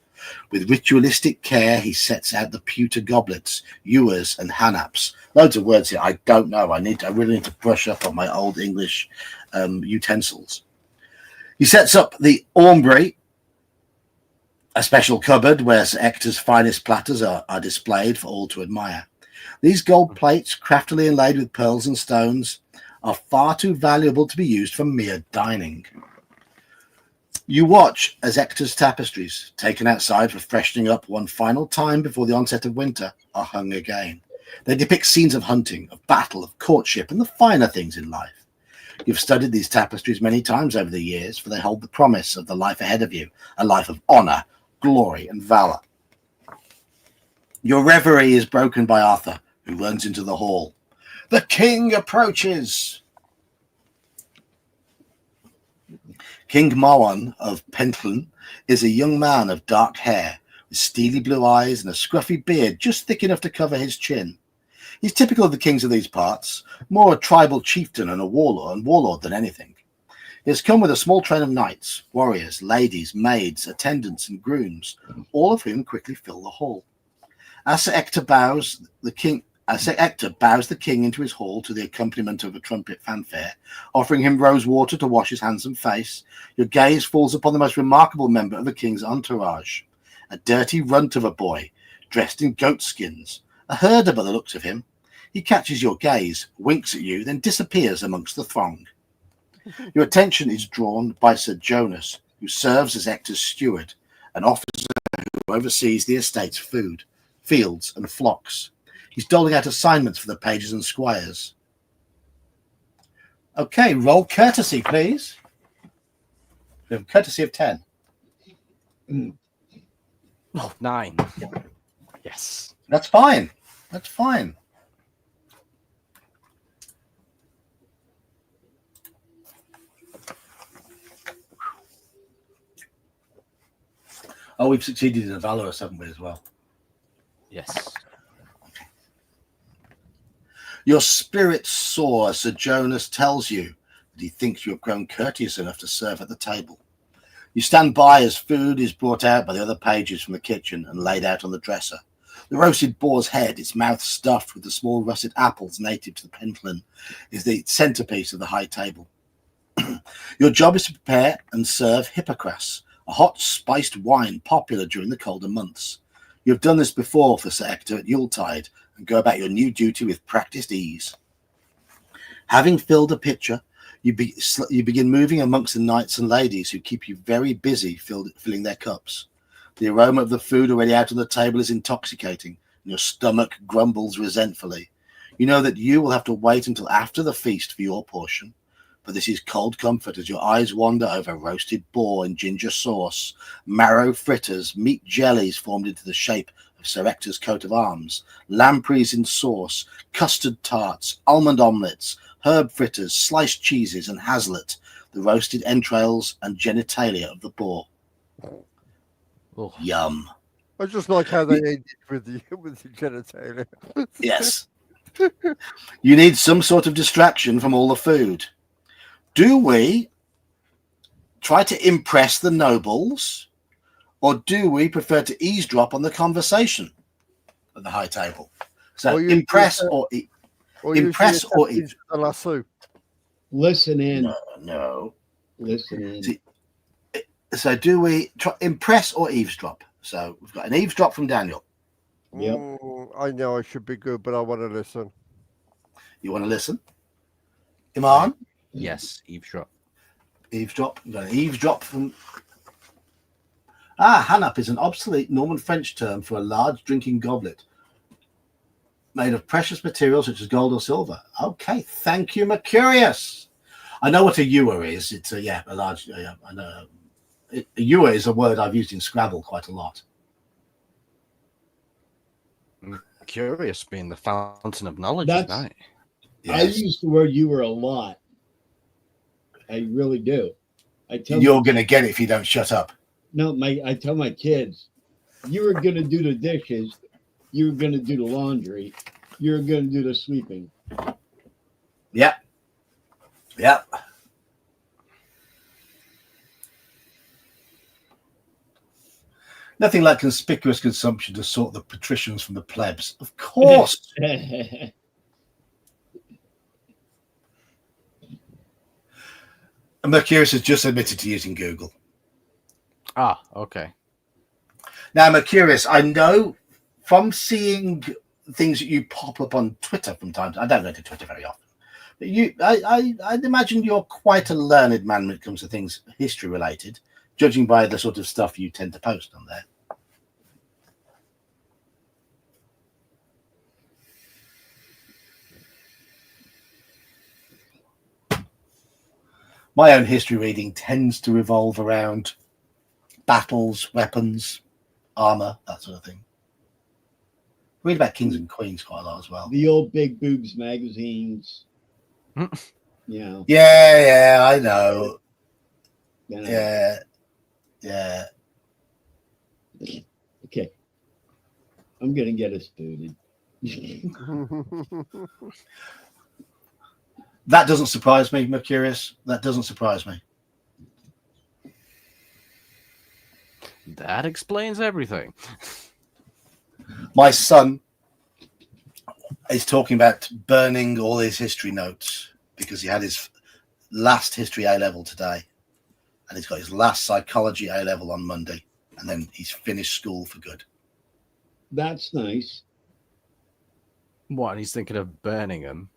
With ritualistic care, he sets out the pewter goblets, ewers, and hanaps. Loads of words here I don't know. I really need to brush up on my old English utensils. He sets up the aumbry, a special cupboard where Sir Ector's finest platters are displayed for all to admire. These gold plates, craftily inlaid with pearls and stones, are far too valuable to be used for mere dining. You watch as Ector's tapestries, taken outside for freshening up one final time before the onset of winter, are hung again. They depict scenes of hunting, of battle, of courtship, and the finer things in life. You've studied these tapestries many times over the years, for they hold the promise of the life ahead of you, a life of honour, glory, and valour. Your reverie is broken by Arthur, who runs into the hall. The king approaches! King Moan of Pendragon is a young man of dark hair, with steely blue eyes and a scruffy beard just thick enough to cover his chin. He's typical of the kings of these parts, more a tribal chieftain and a warlord than anything. He has come with a small train of knights, warriors, ladies, maids, attendants, and grooms, all of whom quickly fill the hall. As Sir Ector bows the king into his hall to the accompaniment of a trumpet fanfare, offering him rose water to wash his hands and face, your gaze falls upon the most remarkable member of the king's entourage, a dirty runt of a boy, dressed in goat skins, a herder by the looks of him. He catches your gaze, winks at you, then disappears amongst the throng. Your attention is drawn by Sir Jonas, who serves as Ector's steward, an officer who oversees the estate's food, fields, and flocks. He's doling out assignments for the pages and squires. Okay, roll courtesy, please. We have courtesy of 10. Oh, 9. Yes. That's fine. That's fine. Oh, we've succeeded in a valorous, haven't we, as well? Yes. Your spirit soar, Sir Jonas tells you that he thinks you have grown courteous enough to serve at the table. You stand by as food is brought out by the other pages from the kitchen and laid out on the dresser. The roasted boar's head, its mouth stuffed with the small russet apples native to the Pendragon, is the centerpiece of the high table. Your job is to prepare and serve hippocras, a hot spiced wine popular during the colder months. You have done this before for Sir Ector at Yuletide and go about your new duty with practiced ease. Having filled a pitcher, you begin moving amongst the knights and ladies who keep you very busy filling their cups. The aroma of the food already out on the table is intoxicating, and your stomach grumbles resentfully. You know that you will have to wait until after the feast for your portion, but this is cold comfort as your eyes wander over roasted boar in ginger sauce, marrow fritters, meat jellies formed into the shape of Sir Ector's coat of arms, lampreys in sauce, custard tarts, almond omelettes, herb fritters, sliced cheeses, and haslet, the roasted entrails and genitalia of the boar. Oh. Yum. I just like how they end it with the genitalia. Yes. You need some sort of distraction from all the food. Do we try to impress the nobles, or do we prefer to eavesdrop on the conversation at the high table? So impress or eat. Or Impress use or the lasso? Listen in. No. Listen in. See, so do we impress or eavesdrop? So we've got an eavesdrop from Daniel. Yep. I know I should be good, but I want to listen. You want to listen? Iman? Yes, eavesdrop. Eavesdrop. We've got an eavesdrop from... Hanap is an obsolete Norman French term for a large drinking goblet made of precious materials such as gold or silver. Okay, thank you, Mercurius. I know what a ewer is. It's a large... I know. A ewer is a word I've used in Scrabble quite a lot. Curious being the fountain of knowledge That's- tonight. I use the word "you" a lot. I really do. You're going to get it if you don't shut up. No, I tell my kids, you were going to do the dishes, you were going to do the laundry, you were going to do the sweeping. Yep. Nothing like conspicuous consumption to sort the patricians from the plebs. Of course. Mercurius has just admitted to using Google. Ah, okay. Now, Mercurius, I know from seeing things that you pop up on Twitter from time to time. I don't go to Twitter very often. But I'd imagine you're quite a learned man when it comes to things history related, judging by the sort of stuff you tend to post on there. My own history reading tends to revolve around battles, weapons, armor, that sort of thing. Read about kings and queens quite a lot as well. The old Big Boobs magazines. Yeah, I know. Yeah. Okay. I'm going to get us booted. That doesn't surprise me, Mercurius. That doesn't surprise me. That explains everything. My son is talking about burning all his history notes because he had his last history A-level today, and he's got his last psychology A-level on Monday, and then he's finished school for good. That's nice. What? And he's thinking of burning them.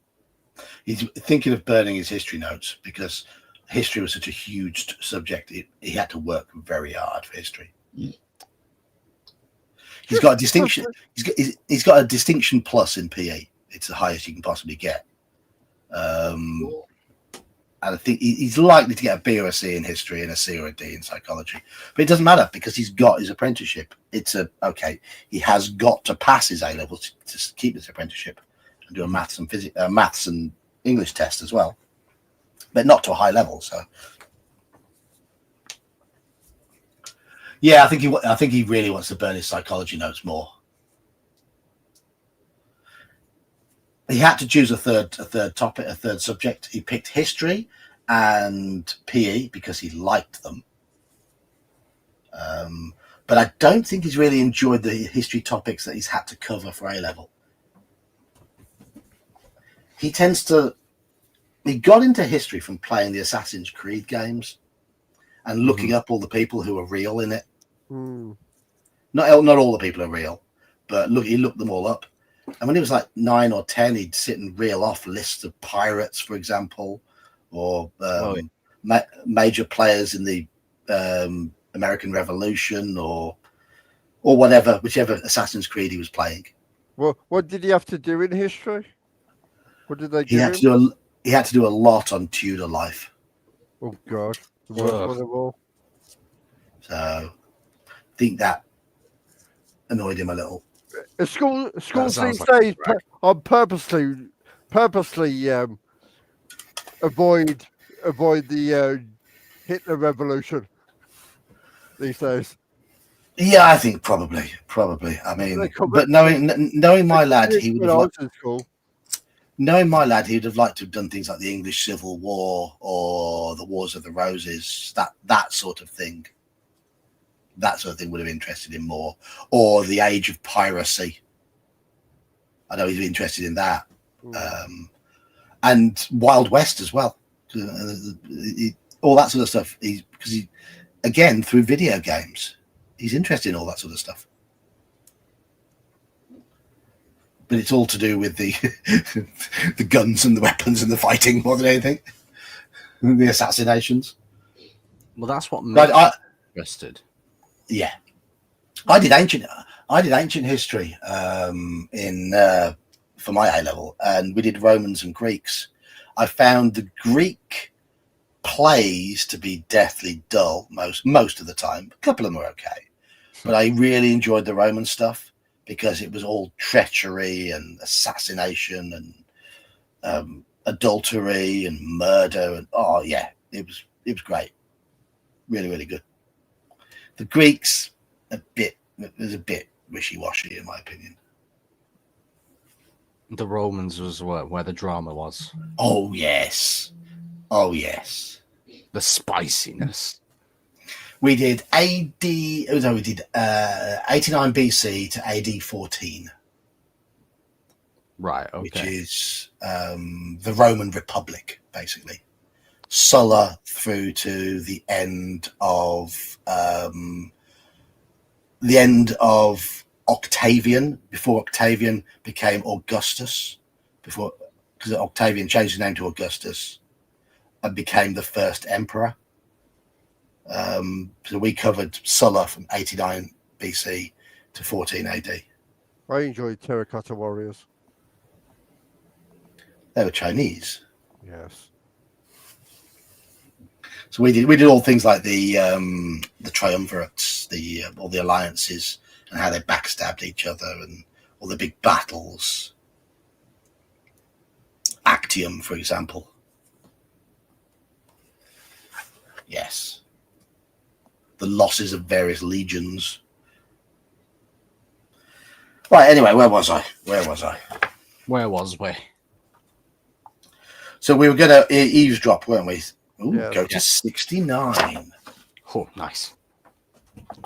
He's thinking of burning his history notes because history was such a huge subject. He had to work very hard for history. He's got a distinction. He's got a distinction plus in PE. It's the highest you can possibly get. And I think he's likely to get a B or a C in history and a C or a D in psychology. But it doesn't matter because he's got his apprenticeship. He has got to pass his A levels to keep his apprenticeship and do a maths and English test as well, but not to a high level. So, yeah, I think he really wants to burn his psychology notes more. He had to choose a third topic, a third subject. He picked history and PE because he liked them. But I don't think he's really enjoyed the history topics that he's had to cover for A-level. He got into history from playing the Assassin's Creed games and looking up all the people who are real in it. Not all the people are real, but he looked them all up. And when he was like 9 or 10, he'd sit and reel off lists of pirates, for example, or major players in the American Revolution or whatever, whichever Assassin's Creed he was playing. Well, what did he have to do in history? What did they give him? He had to do a lot on Tudor life. Oh, God. The worst one of all. So I think that annoyed him a little. Schools these like days are purposely avoid the Hitler Revolution these days. Yeah, I think probably. I mean, but knowing my lad, he would have knowing my lad, he would have liked to have done things like the English Civil War or the Wars of the Roses, that sort of thing. That sort of thing would have interested him more, or the age of piracy. I know he's interested in that. And Wild West as well. All that sort of stuff. Because he, again, through video games, he's interested in all that sort of stuff. But it's all to do with the the guns and the weapons and the fighting more than anything. The assassinations. Well, that's what makes me interested. Yeah, I did ancient history for my A level, and we did Romans and Greeks. I found the Greek plays to be deathly dull most of the time. A couple of them were okay, but I really enjoyed the Roman stuff because it was all treachery and assassination and adultery and murder, and it was great, really, really good. The Greeks was a bit wishy-washy in my opinion. The Romans was where the drama was. Oh yes. The spiciness. We did we did 89 BC to AD 14. Right, okay. Which is the Roman Republic, basically. Sulla through to the end of Octavian, before Octavian became Augustus, because Octavian changed his name to Augustus and became the first emperor. So we covered Sulla from 89 BC to 14 AD. I enjoyed Terracotta Warriors. They were Chinese. Yes. So we did all things like the triumvirates, all the alliances, and how they backstabbed each other, and all the big battles. Actium, for example. Yes. The losses of various legions. Right, anyway, where was I? Where was we? So we were going to eavesdrop, weren't we? Ooh, Yeah. go to 69. Oh, nice.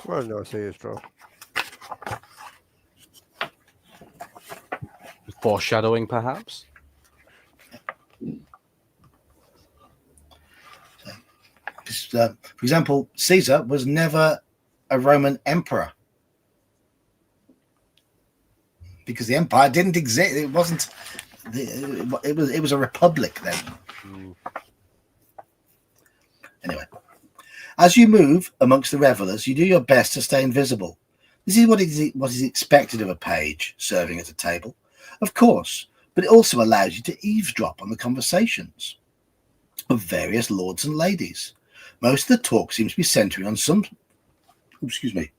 Well, no, eavesdrop. Foreshadowing, perhaps? For example, Caesar was never a Roman emperor because the empire didn't exist. It wasn't. It was a republic then. Anyway, as you move amongst the revelers, you do your best to stay invisible. This is what is expected of a page serving at a table, of course, but it also allows you to eavesdrop on the conversations of various lords and ladies. Most of the talk seems to be centering on some. Excuse me.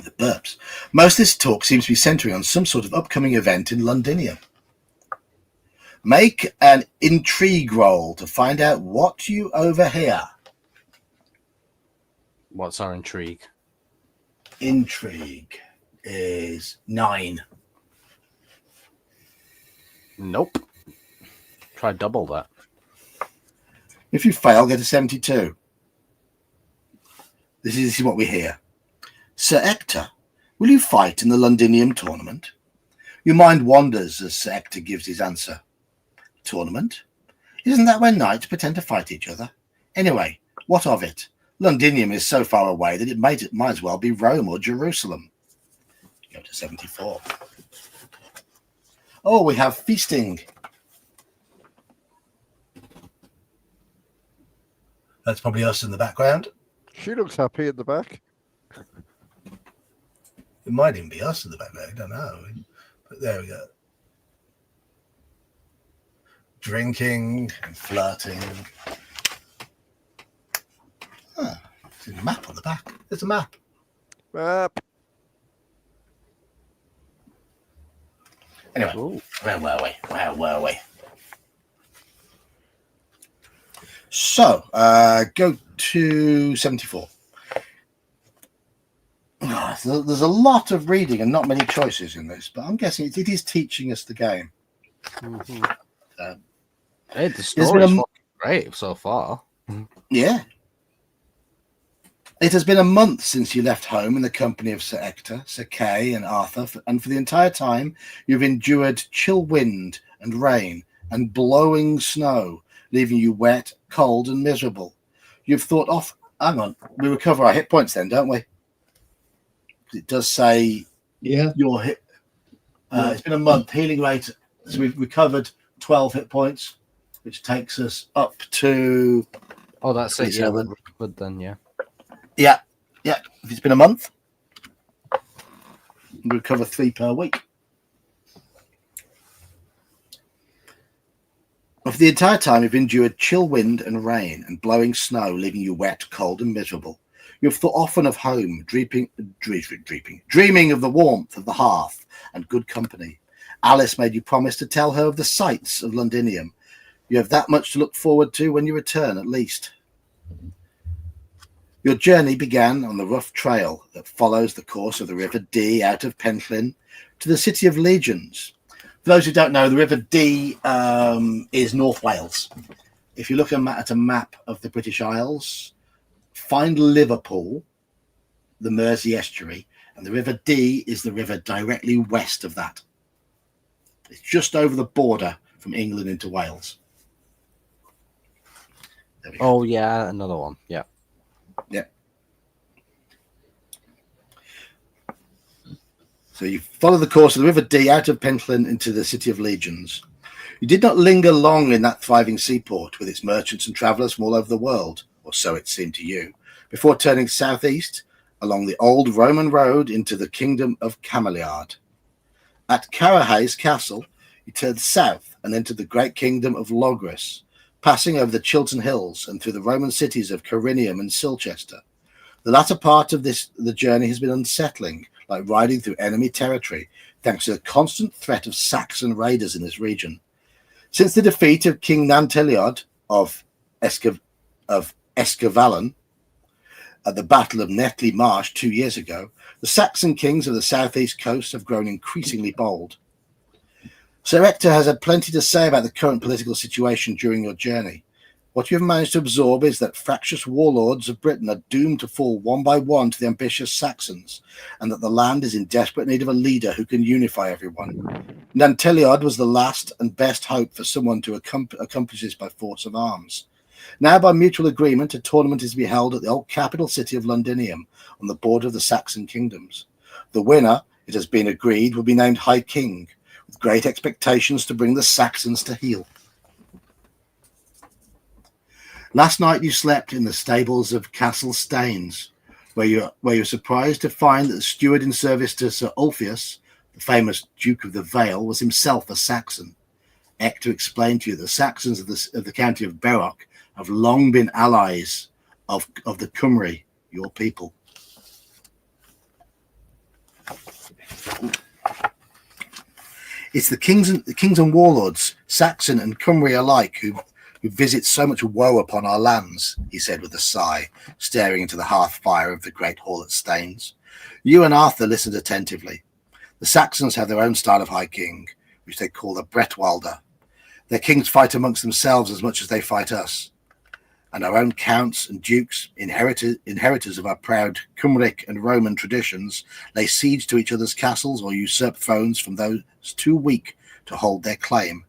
The burps. Most of this talk seems to be centering on some sort of upcoming event in Londinium. Make an intrigue roll to find out what you overhear. What's our intrigue? Intrigue is 9. Nope. Try double that. If you fail, get a 72. This is what we hear. Sir Ector, will you fight in the Londinium tournament? Your mind wanders as Sir Ector gives his answer. Tournament? Isn't that when knights pretend to fight each other? Anyway, what of it? Londinium is so far away that it might as well be Rome or Jerusalem. Go to 74. Oh, we have feasting. That's probably us in the background. She looks happy at the back. It might even be us in the background. I don't know. But there we go. Drinking and flirting. There's a map on the back. There's a map. Map. Anyway, Ooh. where were we? So, go to 74. So there's a lot of reading and not many choices in this, but I'm guessing it is teaching us the game. Mm-hmm. Hey, the story is great so far. Yeah. It has been a month since you left home in the company of Sir Ector, Sir Kay, and Arthur, and for the entire time you've endured chill wind and rain and blowing snow, leaving you wet, cold, and miserable. You've thought off. Hang on, we recover our hit points then, don't we? It does say your hit. It's been a month. Healing rate. So we've recovered 12 hit points, which takes us up to. Oh, that's it. Yeah, 27. but then Yeah. If it's been a month, we recover 3 per week. But for the entire time, you've endured chill wind and rain and blowing snow, leaving you wet, cold, and miserable. You've thought often of home, dreaming of the warmth of the hearth and good company. Alice made you promise to tell her of the sights of Londinium. You have that much to look forward to when you return, at least. Your journey began on the rough trail that follows the course of the River Dee out of Penllyn to the City of Legions. For those who don't know, the River Dee is North Wales. If you look at a map of the British Isles, find Liverpool, the Mersey estuary, and the River Dee is the river directly west of that. It's just over the border from England into Wales. Oh, yeah, another one. Yeah. So you follow the course of the River Dee out of Penllyn into the City of Legions. You did not linger long in that thriving seaport with its merchants and travellers from all over the world, or so it seemed to you, before turning southeast along the old Roman road into the kingdom of Cameliard. At Carahay's castle, you turned south and entered the great kingdom of Logres, passing over the Chiltern Hills and through the Roman cities of Corinium and Silchester. The latter part of the journey has been unsettling, like riding through enemy territory, thanks to the constant threat of Saxon raiders in this region. Since the defeat of King Nanteliod of Escavallon at the Battle of Netley Marsh 2 years ago, the Saxon kings of the southeast coast have grown increasingly bold. Sir Ector has had plenty to say about the current political situation during your journey. What you have managed to absorb is that fractious warlords of Britain are doomed to fall one by one to the ambitious Saxons, and that the land is in desperate need of a leader who can unify everyone. Nanteliod was the last and best hope for someone to accomplish this by force of arms. Now, by mutual agreement, a tournament is to be held at the old capital city of Londinium, on the border of the Saxon kingdoms. The winner, it has been agreed, will be named High King, with great expectations to bring the Saxons to heel. Last night you slept in the stables of Castle Staines, where you were surprised to find that the steward in service to Sir Ulfius, the famous Duke of the Vale, was himself a Saxon. Ector explained to you that the Saxons of the county of Berwick have long been allies of the Cymry, your people. It's the kings and warlords, Saxon and Cymry alike, who visit so much woe upon our lands, he said with a sigh, staring into the hearth fire of the great hall at Staines. You and Arthur listened attentively. The Saxons have their own style of high king, which they call the Bretwalder. Their kings fight amongst themselves as much as they fight us. And our own counts and dukes, inheritors of our proud Cymric and Roman traditions, lay siege to each other's castles or usurp thrones from those too weak to hold their claim.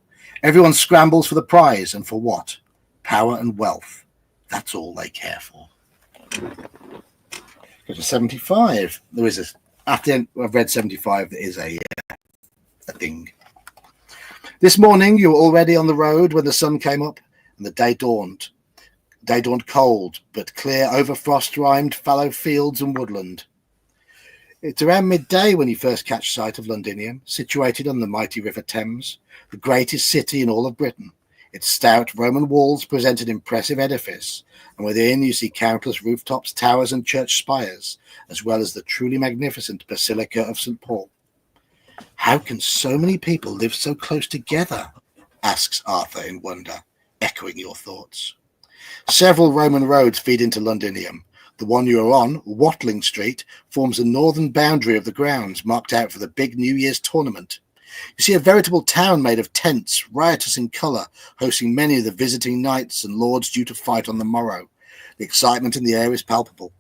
Everyone scrambles for the prize, and for what? Power and wealth. That's all they care for. Go to 75. There is after I've read 75, there is a thing. This morning you were already on the road when the sun came up and the day dawned. Day dawned cold, but clear over frost-rimed fallow fields and woodland. It's around midday when you first catch sight of Londinium, situated on the mighty River Thames, the greatest city in all of Britain. Its stout Roman walls present an impressive edifice, and within you see countless rooftops, towers, and church spires, as well as the truly magnificent Basilica of St. Paul. How can so many people live so close together? Asks Arthur in wonder, echoing your thoughts. Several Roman roads feed into Londinium. The one you are on, Watling Street, forms the northern boundary of the grounds, marked out for the big New Year's tournament. You see a veritable town made of tents, riotous in colour, hosting many of the visiting knights and lords due to fight on the morrow. The excitement in the air is palpable.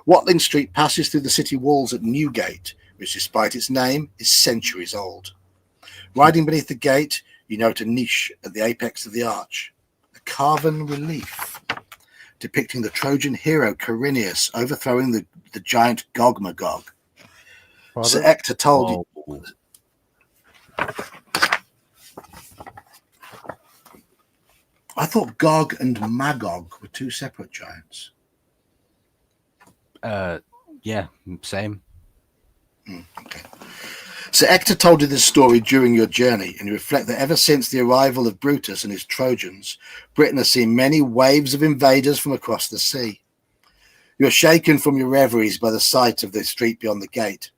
Watling Street passes through the city walls at Newgate, which, despite its name, is centuries old. Riding beneath the gate, you note a niche at the apex of the arch, a carven relief depicting the Trojan hero Corineus overthrowing the giant Gog-Magog. Sir Ector told you. I thought Gog and Magog were two separate giants. Yeah, same. Okay. Sir Ector told you this story during your journey, and you reflect that ever since the arrival of Brutus and his Trojans, Britain has seen many waves of invaders from across the sea. You are shaken from your reveries by the sight of the street beyond the gate.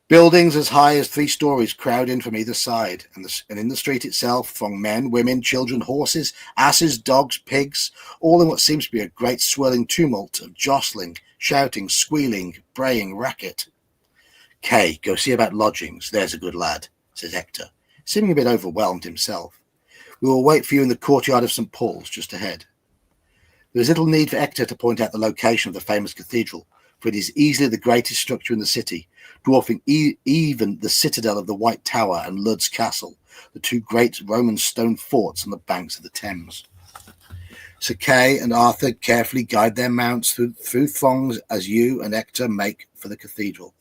Buildings as high as 3 stories crowd in from either side, and in the street itself throng men, women, children, horses, asses, dogs, pigs, all in what seems to be a great swirling tumult of jostling, shouting, squealing, braying racket. Kay, go see about lodgings, there's a good lad, says Ector, seeming a bit overwhelmed himself. We will wait for you in the courtyard of St. Paul's, just ahead. There is little need for Ector to point out the location of the famous cathedral, for it is easily the greatest structure in the city, dwarfing even the citadel of the White Tower and Lud's Castle, the 2 great Roman stone forts on the banks of the Thames. Sir Kay and Arthur carefully guide their mounts through throngs as you and Ector make for the cathedral.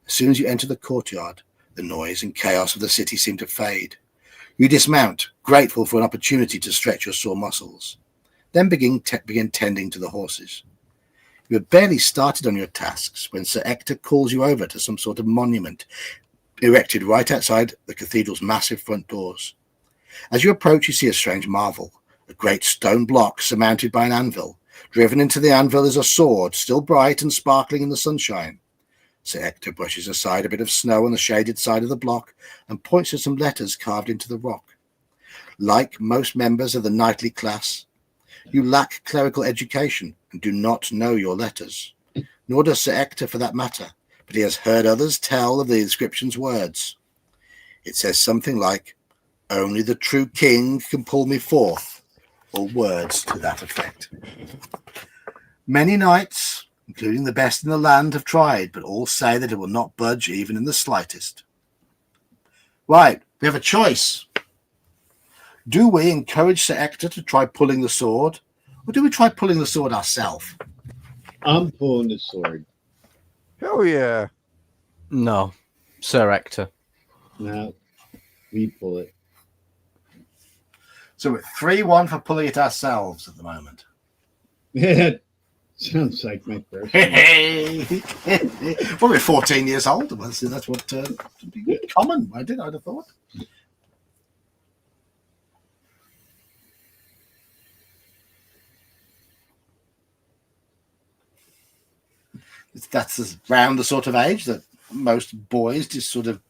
As soon as you enter the courtyard, the noise and chaos of the city seem to fade. You dismount, grateful for an opportunity to stretch your sore muscles. Then begin tending to the horses. You have barely started on your tasks when Sir Ector calls you over to some sort of monument erected right outside the cathedral's massive front doors. As you approach, you see a strange marvel, a great stone block surmounted by an anvil. Driven into the anvil is a sword, still bright and sparkling in the sunshine. Sir Ector brushes aside a bit of snow on the shaded side of the block and points to some letters carved into the rock. Like most members of the knightly class, you lack clerical education and do not know your letters, nor does Sir Ector for that matter, but he has heard others tell of the inscription's words. It says something like, "Only the true king can pull me forth," or words to that effect. Many knights, including the best in the land, have tried, but all say that it will not budge even in the slightest. Right, we have a choice. Do we encourage Sir Ector to try pulling the sword, or do we try pulling the sword ourselves? I'm pulling the sword. Hell yeah. No, Sir Ector. Now, we pull it. So we're 3-1 for pulling it ourselves at the moment. Sounds like my first. Well, we're 14 years old. That's what would be common. I'd have thought. That's around the sort of age that most boys just sort of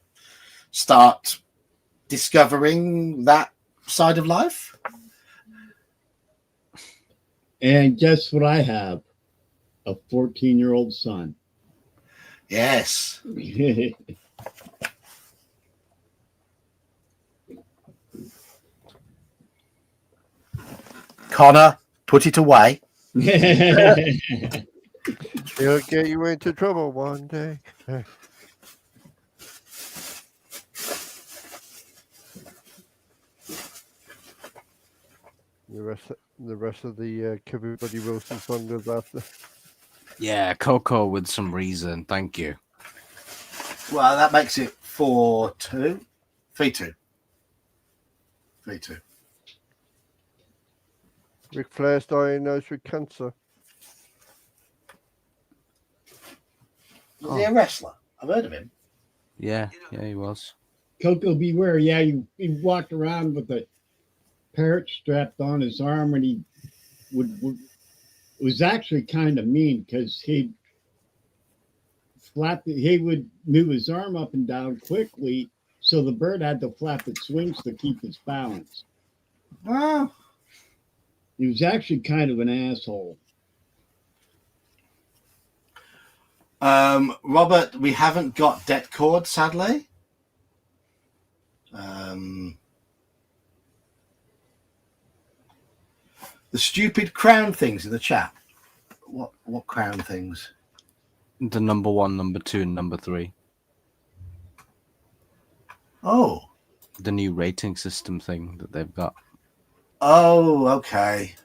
start discovering that side of life. And guess what I have? A 14-year-old son. Yes. Connor, put it away. He'll get you into trouble one day. The rest of the Everybody Wilson song goes after. Yeah, Coco with some reason. Thank you. Well, that makes it 4-2. 3-2. 3-2. Ric Flair's diagnosed with cancer. Was he a wrestler? I've heard of him. Yeah, he was. Coco Beware. Yeah, he walked around with a parrot strapped on his arm, and he would it was actually kind of mean because he would move his arm up and down quickly, so the bird had to flap its wings to keep its balance. Oh. He was actually kind of an asshole. Robert, we haven't got debt cord, sadly. The stupid crown things in the chat. What crown things? The number 1, number 2, and number 3. Oh. The new rating system thing that they've got. Oh, okay.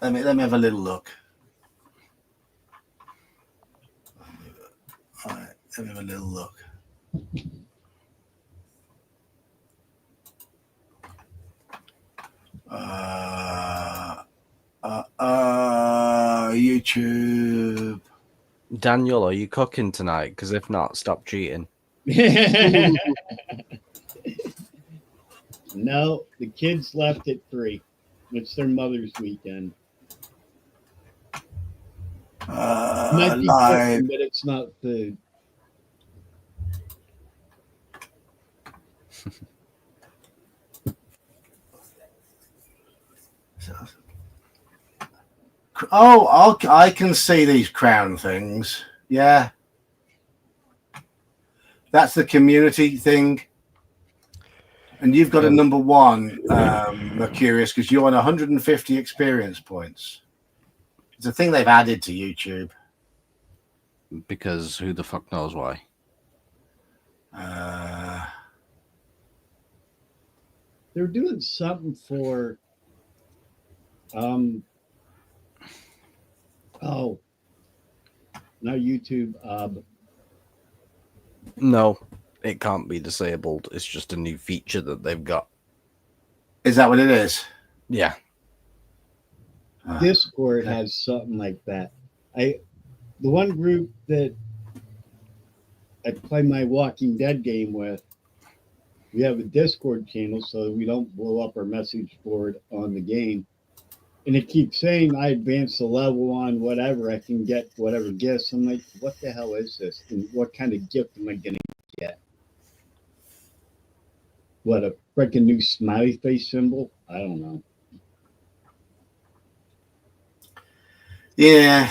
Let me have a little look. All right, let me have a little look. YouTube. Daniel, are you cooking tonight? Because if not, stop cheating. No, the kids left at 3. It's their mother's weekend. Might be Live. cooking, but it's not food. Oh, I can see these crown things. Yeah. That's the community thing. And you've got a number 1, Mercurius, because you're on 150 experience points. It's a thing they've added to YouTube. Because who the fuck knows why? They're doing something for not YouTube. No, it can't be disabled. It's just a new feature that they've got. Is that what it is? Yeah. Discord has something like that. The one group that I play my Walking Dead game with, we have a Discord channel so we don't blow up our message board on the game. And it keeps saying I advance the level on whatever, I can get whatever gifts. I'm like, what the hell is this? And what kind of gift am I going to get? What, a freaking new smiley face symbol? I don't know. Yeah.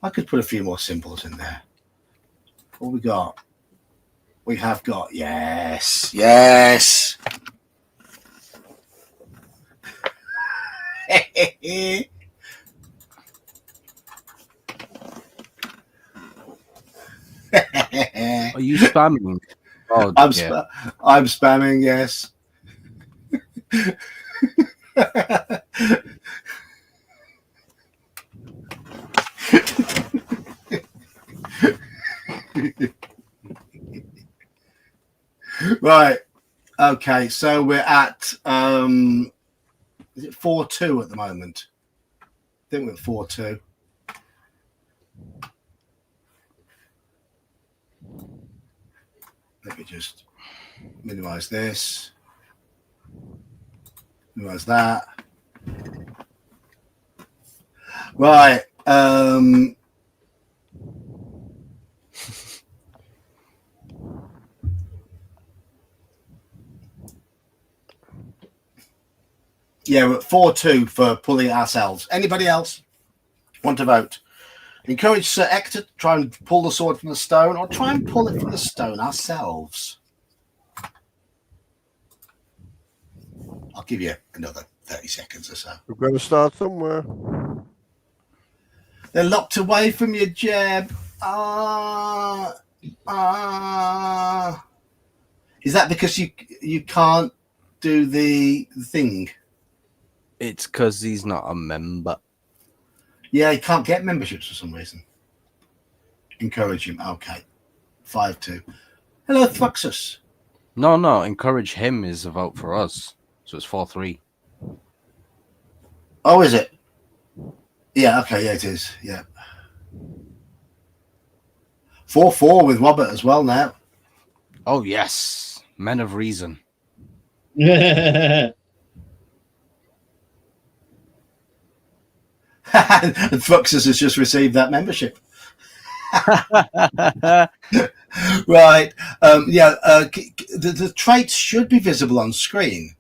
I could put a few more symbols in there. What we got? We have got, yes. Are you spamming? Oh, I'm spamming, yes. Right. Okay, so we're at is it 4-2 at the moment? I think we're at 4-2. Let me just minimize this. Minimize that. Right. Yeah, we're at 4-2 for pulling it ourselves. Anybody else want to vote? Encourage Sir Ector to try and pull the sword from the stone, or try and pull it from the stone ourselves. I'll give you another 30 seconds or so. We're going to start somewhere. They're locked away from you, Jeb. Is that because you can't do the thing? it's because he's not a member. Yeah, he can't get memberships for some reason. Encourage him. Okay. 5-2. Hello, Thruxus. No, encourage him is a vote for us. So it's 4-3. Oh, is it? Yeah, okay, yeah, it is. Yeah. 4-4 with Robert as well now. Oh, yes. Men of reason. And Thruxus has just received that membership. Right. The traits should be visible on screen.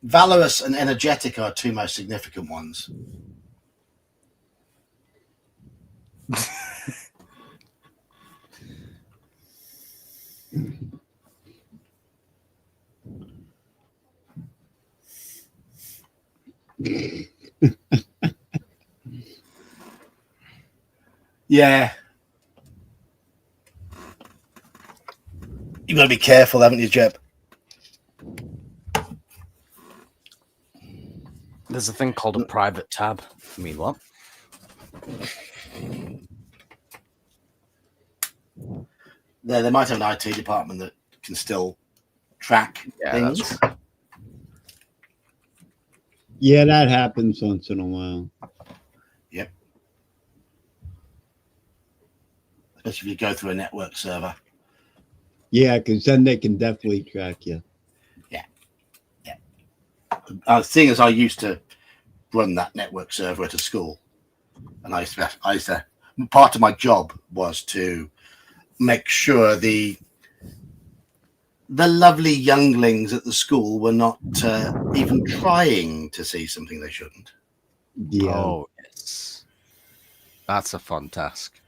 Valorous and energetic are two most significant ones. Yeah. You've got to be careful, haven't you, Jeb? There's a thing called a private tab. I mean, what? They might have an IT department that can still track things. That's right. Yeah, that happens once in a while. Yep. Especially if you go through a network server. Yeah, because then they can definitely track you. Seeing as I used to run that network server at a school, and I used to part of my job was to make sure the lovely younglings at the school were not even trying to see something they shouldn't. Yeah. Oh, yes. That's a fun task.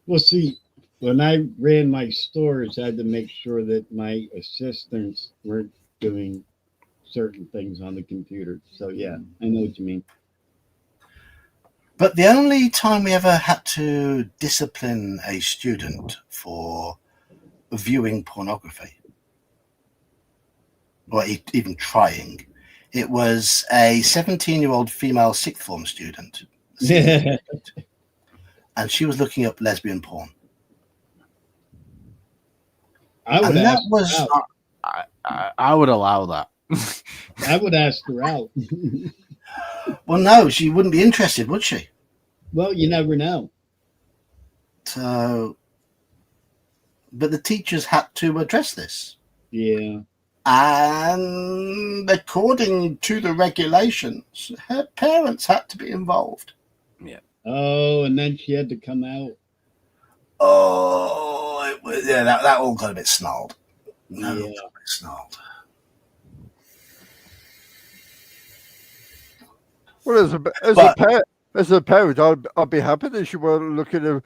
Well, see, when I ran my stores, I had to make sure that my assistants weren't doing certain things on the computer. So, yeah, I know what you mean. But the only time we ever had to discipline a student for viewing pornography, or even trying, it was a 17-year-old female sixth form student. And she was looking up lesbian porn. I would And that ask was her out. I would allow that. I would ask her out. well, no, she wouldn't be interested, would she? Well, you never know. So, but the teachers had to address this. Yeah. And according to the regulations, her parents had to be involved. Yeah. Oh, and then she had to come out. Oh, it was, yeah, that all got a bit snarled. Yeah. Got a bit snarled. Well, as a parent, I'd be happy that she were looking at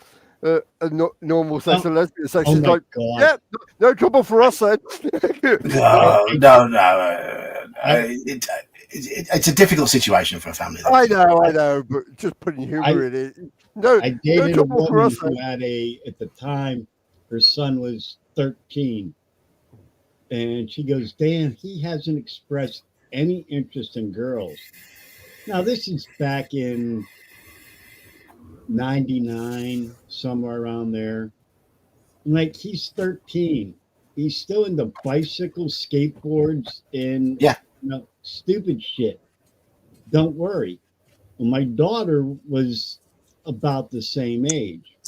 a normal sex and lesbian sex. Oh It's my like, God. yeah, no trouble for us then. No. It's a difficult situation for a family. I know, but just putting humor in it. No, I dated a trouble for woman us. who had at the time, her son was 13. And she goes, Dan, he hasn't expressed any interest in girls. Now, this is back in 99, somewhere around there. Like, he's 13. He's still into bicycles, skateboards, and stupid shit. Don't worry. Well, my daughter was about the same age.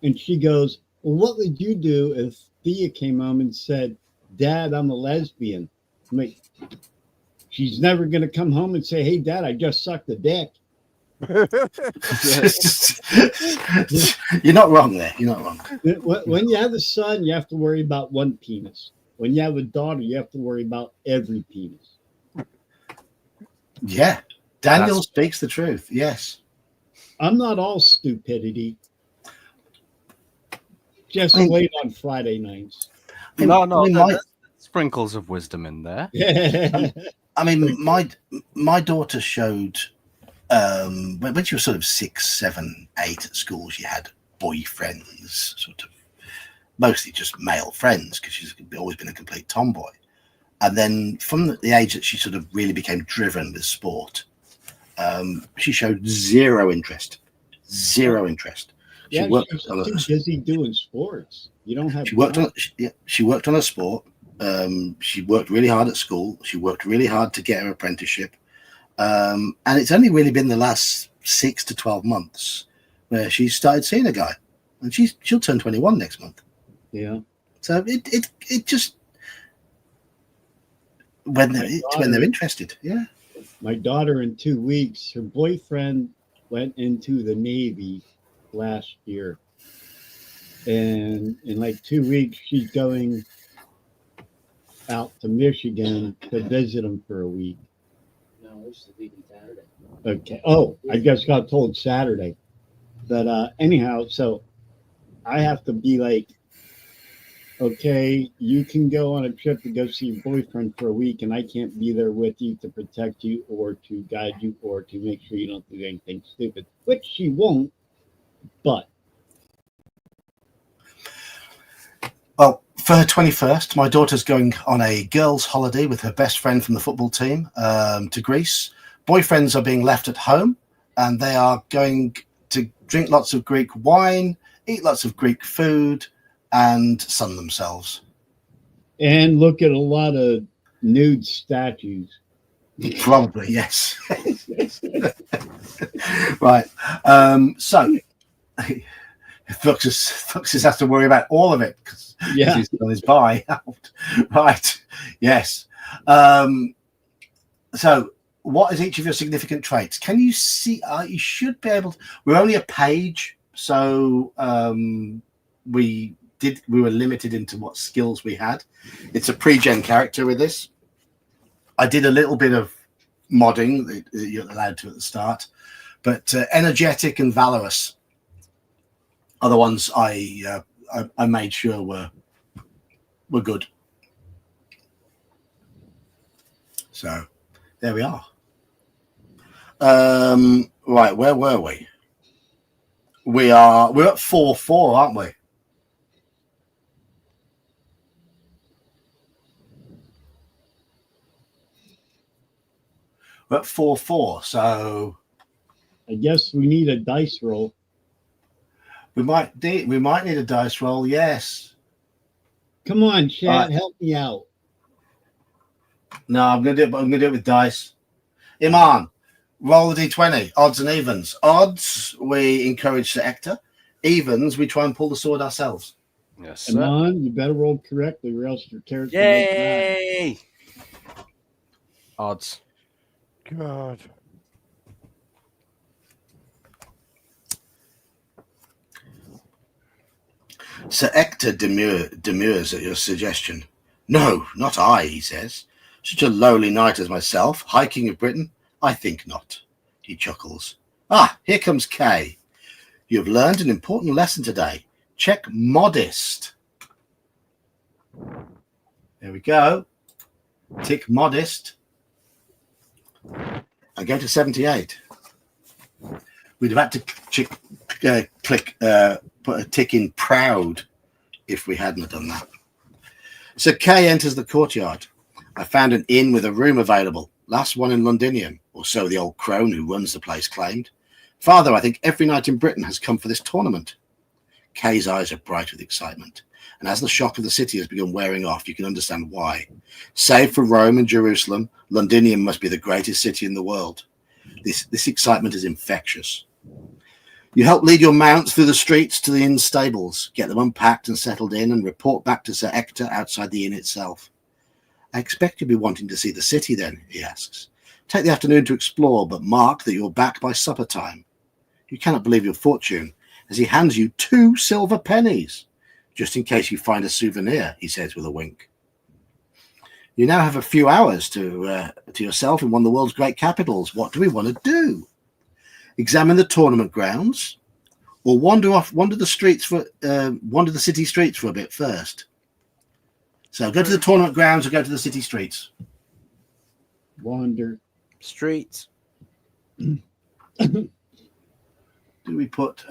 And she goes, well, what would you do if Thea came home and said, Dad, I'm a lesbian? I'm like, she's never going to come home and say, hey, Dad, I just sucked a dick. You're not wrong there. You're not wrong. When you have a son, you have to worry about one penis. When you have a daughter, you have to worry about every penis. Yeah. Daniel speaks the truth. Yes. I'm not all stupidity. Just wait on Friday nights. No, sprinkles of wisdom in there. I mean, my daughter showed when she was sort of 6, 7, 8 at school, she had boyfriends, sort of mostly just male friends, because she's always been a complete tomboy. And then from the age that she sort of really became driven with sport, she showed zero interest. She worked on too busy doing sports. You don't have. She worked on a sport. She worked really hard at school. She worked really hard to get her apprenticeship. And it's only really been the last 6 to 12 months where she started seeing a guy, and she'll turn 21 next month. Yeah. So it just when they're interested. Yeah. My daughter, in 2 weeks, her boyfriend went into the Navy last year, and in like 2 weeks, she's going out to Michigan to visit him for a week. No, she's leaving Saturday. Okay. Oh, I just got told Saturday. But anyhow, so I have to be like okay, you can go on a trip to go see your boyfriend for a week, and I can't be there with you to protect you or to guide you or to make sure you don't do anything stupid, which she won't, but Well, for her 21st, my daughter's going on a girls' holiday with her best friend from the football team to Greece. Boyfriends are being left at home, and they are going to drink lots of Greek wine, eat lots of Greek food, and sun themselves. and look at a lot of nude statues. Probably, yes. Right. So Thuxus has to worry about all of it because Yeah. he's on his buyout. Right. Yes. So what is each of your significant traits? Can you see? You should be able to. We're only a page, so we were limited into what skills we had. It's a pre-gen character with this. I did a little bit of modding that you're allowed to at the start, but energetic and valorous are the ones I made sure were good. So there we are. Right, where were we? We're at 4-4, aren't we? We're at 4-4, so I guess we need a dice roll. we might need a dice roll. Yes. Come on, chat, Right. help me out. No, I'm gonna do it with dice. Iman, roll the d20. Odds and evens. Odds, we encourage the actor. Evens, we try and pull the sword ourselves. Yes, Come sir. on, you better roll correctly, or else your character won't die. Yay! Odds. God. Sir Ector demurs at your suggestion. No, not I, he says. Such a lowly knight as myself, High King of Britain? I think not. He chuckles. Ah, here comes Kay. You have learned an important lesson today. Check modest. There we go. Tick modest. I go to 78. We'd have had to put a tick in proud if we hadn't done that. So Kay enters the courtyard. I found an inn with a room available. Last one in Londinium, or so the old crone who runs the place claimed. Father, I think every knight in Britain has come for this tournament. Kay's eyes are bright with excitement, and as the shock of the city has begun wearing off, you can understand why. Save for Rome and Jerusalem, Londinium must be the greatest city in the world. This excitement is infectious. You help lead your mounts through the streets to the inn stables, get them unpacked and settled in, and report back to Sir Ector outside the inn itself. I expect you'll be wanting to see the city then, he asks. Take the afternoon to explore, but mark that you're back by supper time. You cannot believe your fortune, as he hands you 2 silver pennies, just in case you find a souvenir, he says with a wink. You now have a few hours to yourself in one of the world's great capitals. What do we want to do? Examine the tournament grounds, or wander the city streets for a bit first. So go to the tournament grounds or go to the city streets. Wander. Streets. Do we put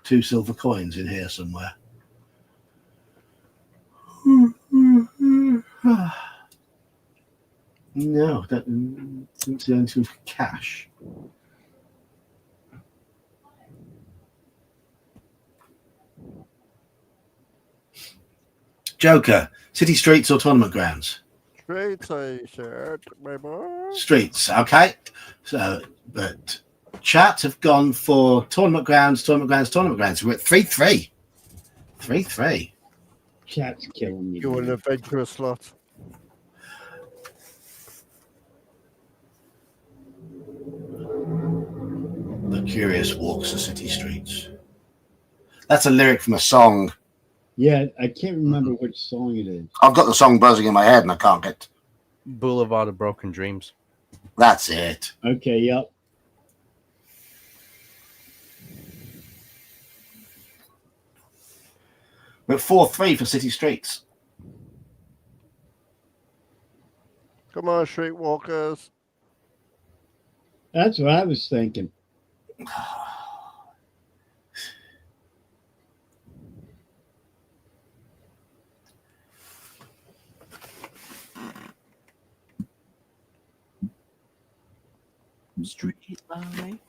2 silver coins in here somewhere? No, that's the only cash. Joker, city streets or tournament grounds? Streets, I said, my boy. Streets, okay. So, but chat have gone for tournament grounds. We're at 3-3. 3-3. Chat's killing me. You want an adventurous slot? The curious walks the city streets. That's a lyric from a song. Yeah, I can't remember which song it is. I've got the song buzzing in my head and I can't get. Boulevard of Broken Dreams. That's it. Okay, yep. We're at 4-3 for City Streets. Come on, streetwalkers. That's what I was thinking. Street light.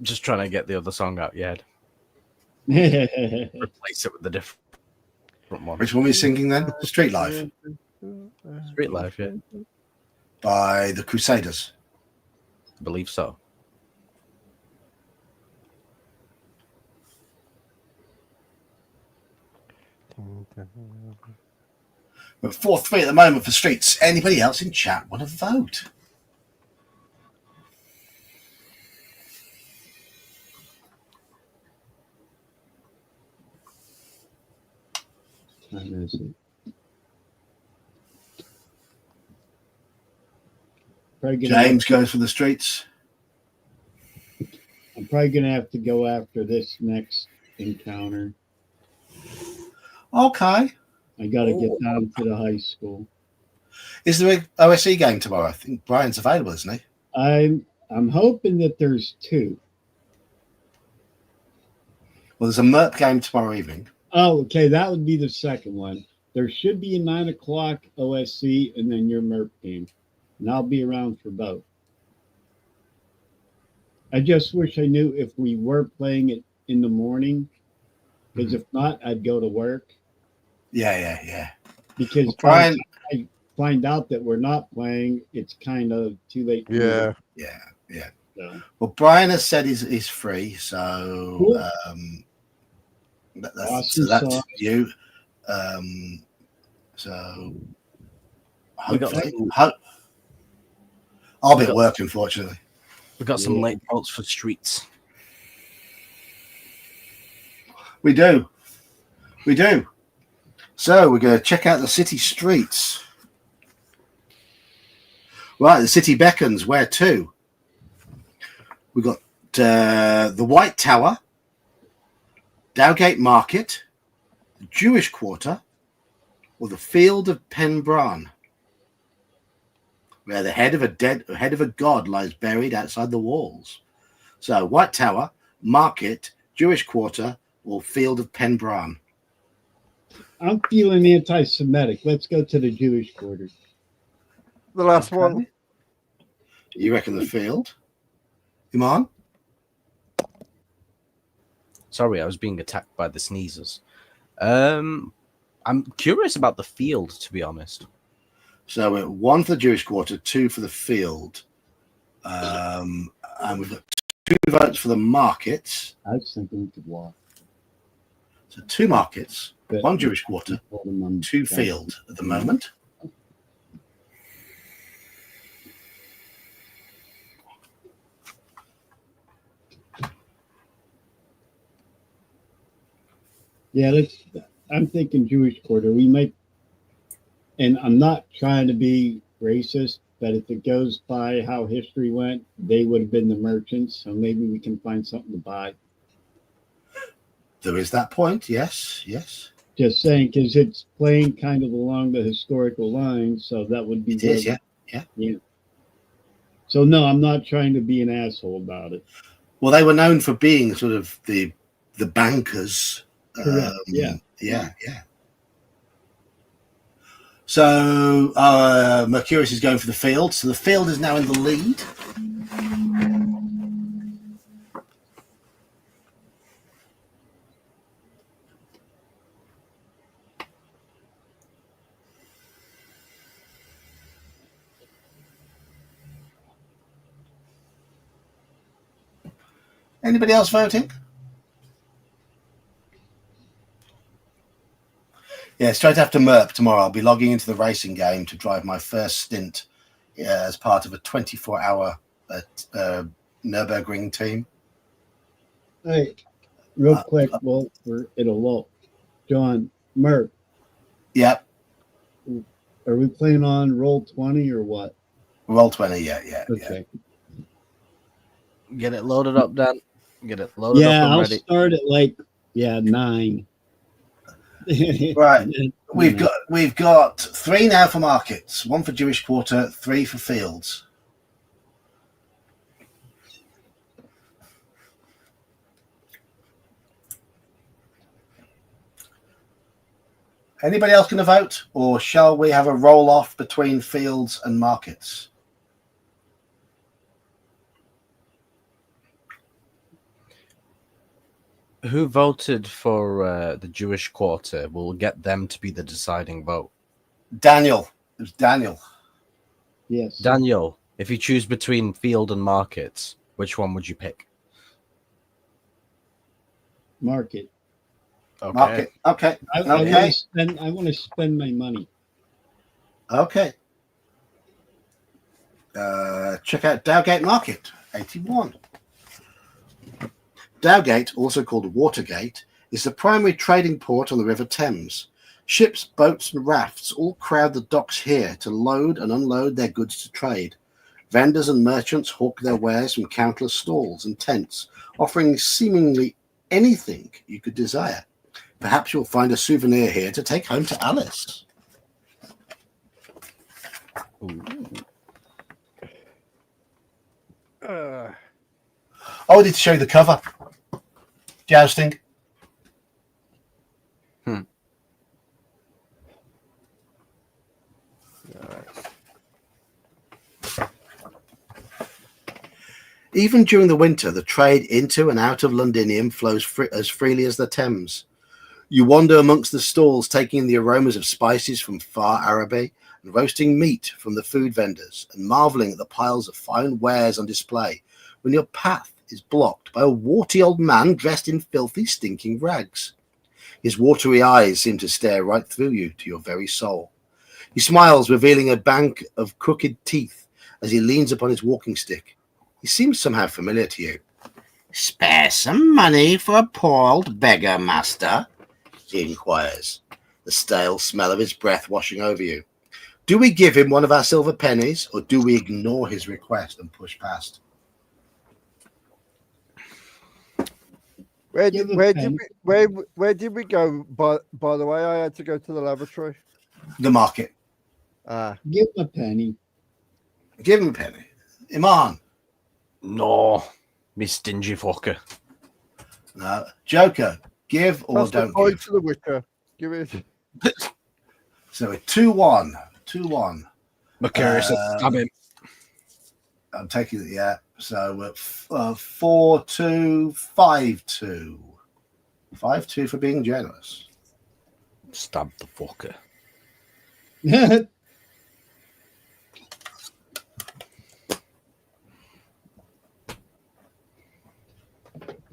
Just trying to get the other song out your head. Replace it with the different one. Which one were you singing then? Street Life Street Life, yeah. by the Crusaders. I believe so. We're at 4-3 at the moment for Streets. Anybody else in chat want to vote? Time is it? Probably gonna James goes for the Streets. I'm probably gonna have to go after this next encounter. Okay. I got to get down to the high school. Is there a OSE game tomorrow? I think Brian's available, isn't he? I'm hoping that there's two. Well, there's a Merp game tomorrow evening. Oh, okay, that would be the second one. There should be a 9 o'clock OSC and then your Merp game, and I'll be around for both. I just wish I knew if we were playing it in the morning, because if not, I'd go to work. Yeah. Because Well, Brian, I find out that we're not playing, it's kind of too late. for me. Yeah. So, well, Brian has said he's free, so Cool. that's Awesome that's sauce. you. So We got hopefully, some- I'll be at work, unfortunately. We got some Yeah. late votes for Streets. We do. So we're going to check out the city streets. Right, the city beckons. Where to? We got the White Tower, Dowgate Market, the Jewish Quarter, or the Field of Pendragon, where the head of a god lies buried outside the walls. So, White Tower, Market, Jewish Quarter, or Field of Pendragon. I'm feeling anti-Semitic. Let's go to the Jewish quarter. The last one. You reckon the field? Come on. Sorry, I was being attacked by the sneezers. I'm curious about the field, to be honest. So we're 1 for the Jewish Quarter, 2 for the field. And we've got 2 votes for the markets. I was thinking we could walk. So 2 markets, But 1 Jewish Quarter, 2 field at the moment. Yeah, I'm thinking Jewish quarter. We might, and I'm not trying to be racist, but if it goes by how history went, they would have been the merchants. So maybe we can find something to buy. There is that point. Yes. Just saying, because it's playing kind of along the historical line. So that would be It is, yeah. So no, I'm not trying to be an asshole about it. Well, they were known for being sort of the bankers. Correct. Yeah. So Mercurius is going for the field. So the field is now in the lead. Anybody else voting? Yeah, straight after Merp tomorrow, I'll be logging into the racing game to drive my first stint as part of a 24-hour Nürburgring team. Hey, real quick, well, it'll look. John, Merck, Yep, are we playing on roll 20 or what? roll 20. Yeah. Okay. Get it loaded up, Dan. Get it loaded Yeah, up and I'll ready. start at 9. Right. You We've got 3 now for markets, 1 for Jewish quarter, 3 for fields. Anybody else going to vote, or shall we have a roll off between fields and markets? Who voted for the Jewish quarter? We'll get them to be the deciding vote. Daniel. It was Daniel. Yes. Daniel, if you choose between field and markets, which one would you pick? Market. Okay. Market. Okay. I Okay. want to spend my money. Okay. Check out Dowgate Market, 81. Dowgate, also called Watergate, is the primary trading port on the River Thames. Ships, boats, and rafts all crowd the docks here to load and unload their goods to trade. Vendors and merchants hawk their wares from countless stalls and tents, offering seemingly anything you could desire. Perhaps you'll find a souvenir here to take home to Alice. Oh, I need to show you the cover. Jousting. Even during the winter, the trade into and out of Londinium flows as freely as the Thames. You wander amongst the stalls, taking in the aromas of spices from far Araby and roasting meat from the food vendors, and marveling at the piles of fine wares on display, when your path is blocked by a warty old man dressed in filthy, stinking rags. His watery eyes seem to stare right through you to your very soul. He smiles, revealing a bank of crooked teeth as he leans upon his walking stick. He seems somehow familiar to you. "Spare some money for a poor old beggar, master?" he inquires, the stale smell of his breath washing over you. Do we give him one of our silver pennies, or do we ignore his request and push past? Where did we go? By the way, I had to go to the laboratory. The market. Give him a penny. Give him a penny. Iman. No, me stingy fucker. No. Joker. Give or That's don't the give. to the Witcher. Give it. So a 2-1. 2-1. Mercurius says, stab him. I'm taking it, yeah. So 4-2, 5-2. 5-2 for being generous. Stab the fucker.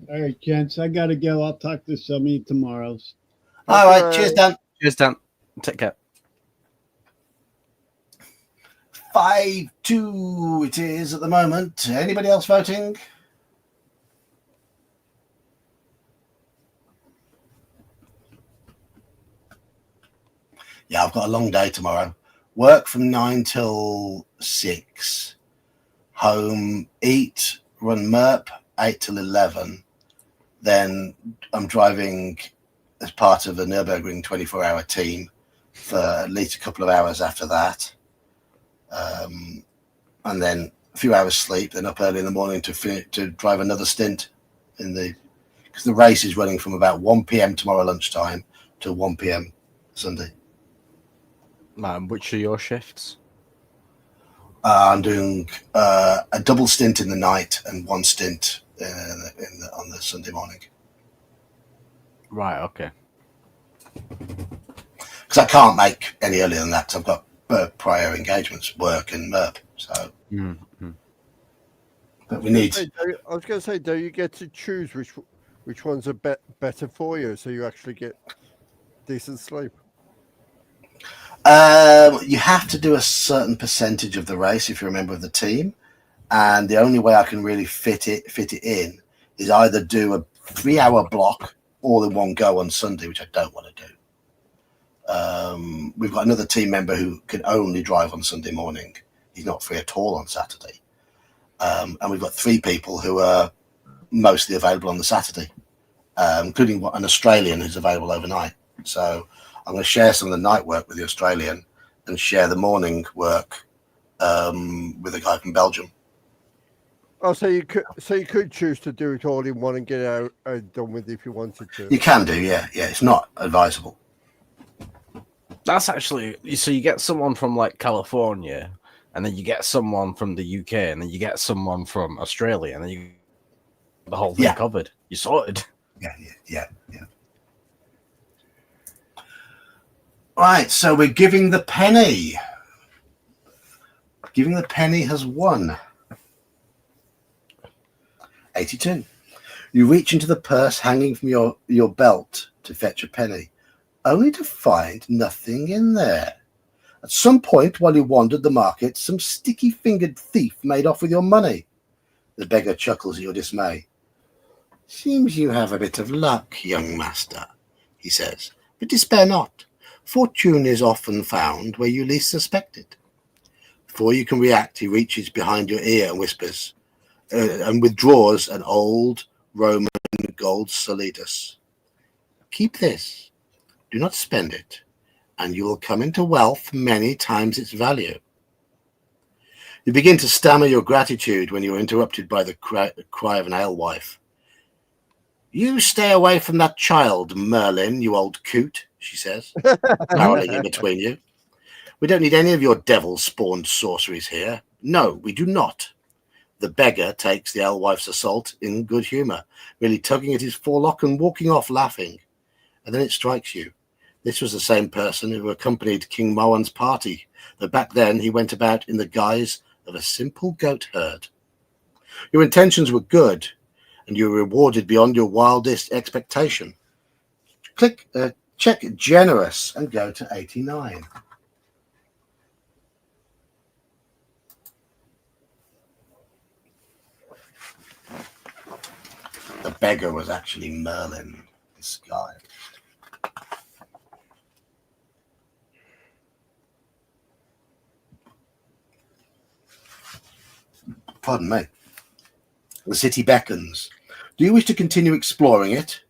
All right, gents, I gotta go. I'll talk to some of you tomorrow. All right, cheers, Dan. Cheers, Dan. Take care. 5-2 it is at the moment. Anybody else voting? Yeah, I've got a long day tomorrow. Work from 9 till 6. Home, eat, run MERP, 8 till 11. Then I'm driving as part of a Nürburgring 24-hour team for at least a couple of hours after that. And then a few hours sleep, then up early in the morning to drive another stint because the race is running from about 1 p.m. tomorrow lunchtime to 1 p.m. Sunday. Man, which are your shifts? I'm doing a double stint in the night and one stint on the Sunday morning. Right, okay. Because I can't make any earlier than that because I've got prior engagements, work and MERP. So, but we need. I was going to say, do you get to choose which ones are better for you, so you actually get decent sleep? You have to do a certain percentage of the race if you're a member of the team, and the only way I can really fit it in is either do a 3-hour block all in one go on Sunday, which I don't want to do. We've got another team member who can only drive on Sunday morning. He's not free at all on Saturday. And we've got 3 people who are mostly available on the Saturday, including an Australian who's available overnight. So I'm going to share some of the night work with the Australian and share the morning work with a guy from Belgium. Oh, so you could choose to do it all in one and get out done with if you wanted to. You can do, yeah. It's not advisable. That's actually so. You get someone from like California, and then you get someone from the UK, and then you get someone from Australia, and then you the whole thing covered. You sorted. Yeah. Right, so we're giving the penny. Giving the penny has won. 82. You reach into the purse hanging from your belt to fetch a penny, only to find nothing in there. At some point while you wandered the market, some sticky-fingered thief made off with your money. The beggar chuckles at your dismay. Seems you have a bit of luck, young master, he says, but despair not. Fortune is often found where you least suspect it. Before you can react, he reaches behind your ear and whispers, and withdraws an old Roman gold solidus. Keep this. Do not spend it, and you will come into wealth many times its value. You begin to stammer your gratitude when you are interrupted by the cry of an alewife. You stay away from that child, Merlin, you old coot, she says, barreling in between you. We don't need any of your devil-spawned sorceries here. No, we do not. The beggar takes the alewife's assault in good humour, merely tugging at his forelock and walking off laughing. And then it strikes you. This was the same person who accompanied King Moan's party, though back then he went about in the guise of a simple goat herd. Your intentions were good, and you were rewarded beyond your wildest expectation. Check generous and go to 89. The beggar was actually Merlin, this guy. Pardon me. The city beckons. Do you wish to continue exploring it?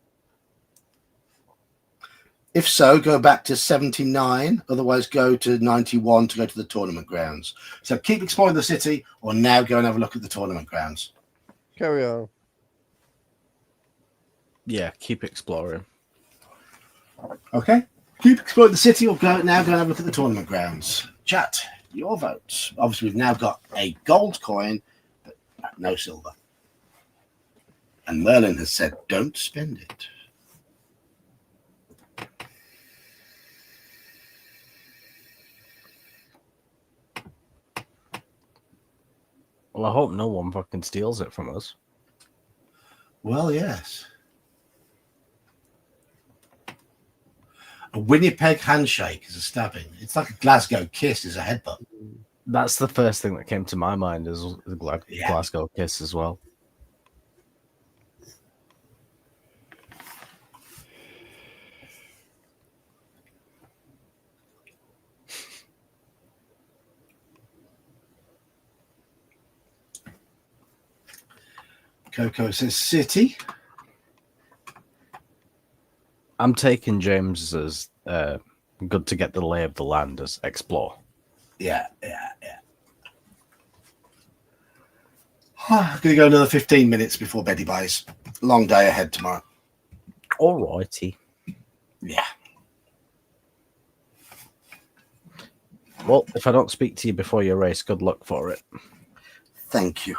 If so, go back to 79. Otherwise, go to 91 to go to the tournament grounds. So keep exploring the city, or now go and have a look at the tournament grounds. Carry on. Yeah, keep exploring. Okay. Keep exploring the city, or go and have a look at the tournament grounds. Chat, your votes. Obviously, we've now got a gold coin, but no silver. And Merlin has said, don't spend it. Well, I hope no one fucking steals it from us. Well, yes. A Winnipeg handshake is a stabbing. It's like a Glasgow kiss is a headbutt. That's the first thing that came to my mind is the Glasgow kiss as well. Coco says city. I'm taking James's good to get the lay of the land as explore. Yeah. Gonna go another 15 minutes before Betty buys. Long day ahead tomorrow. Alrighty. Yeah. Well, if I don't speak to you before your race, good luck for it. Thank you.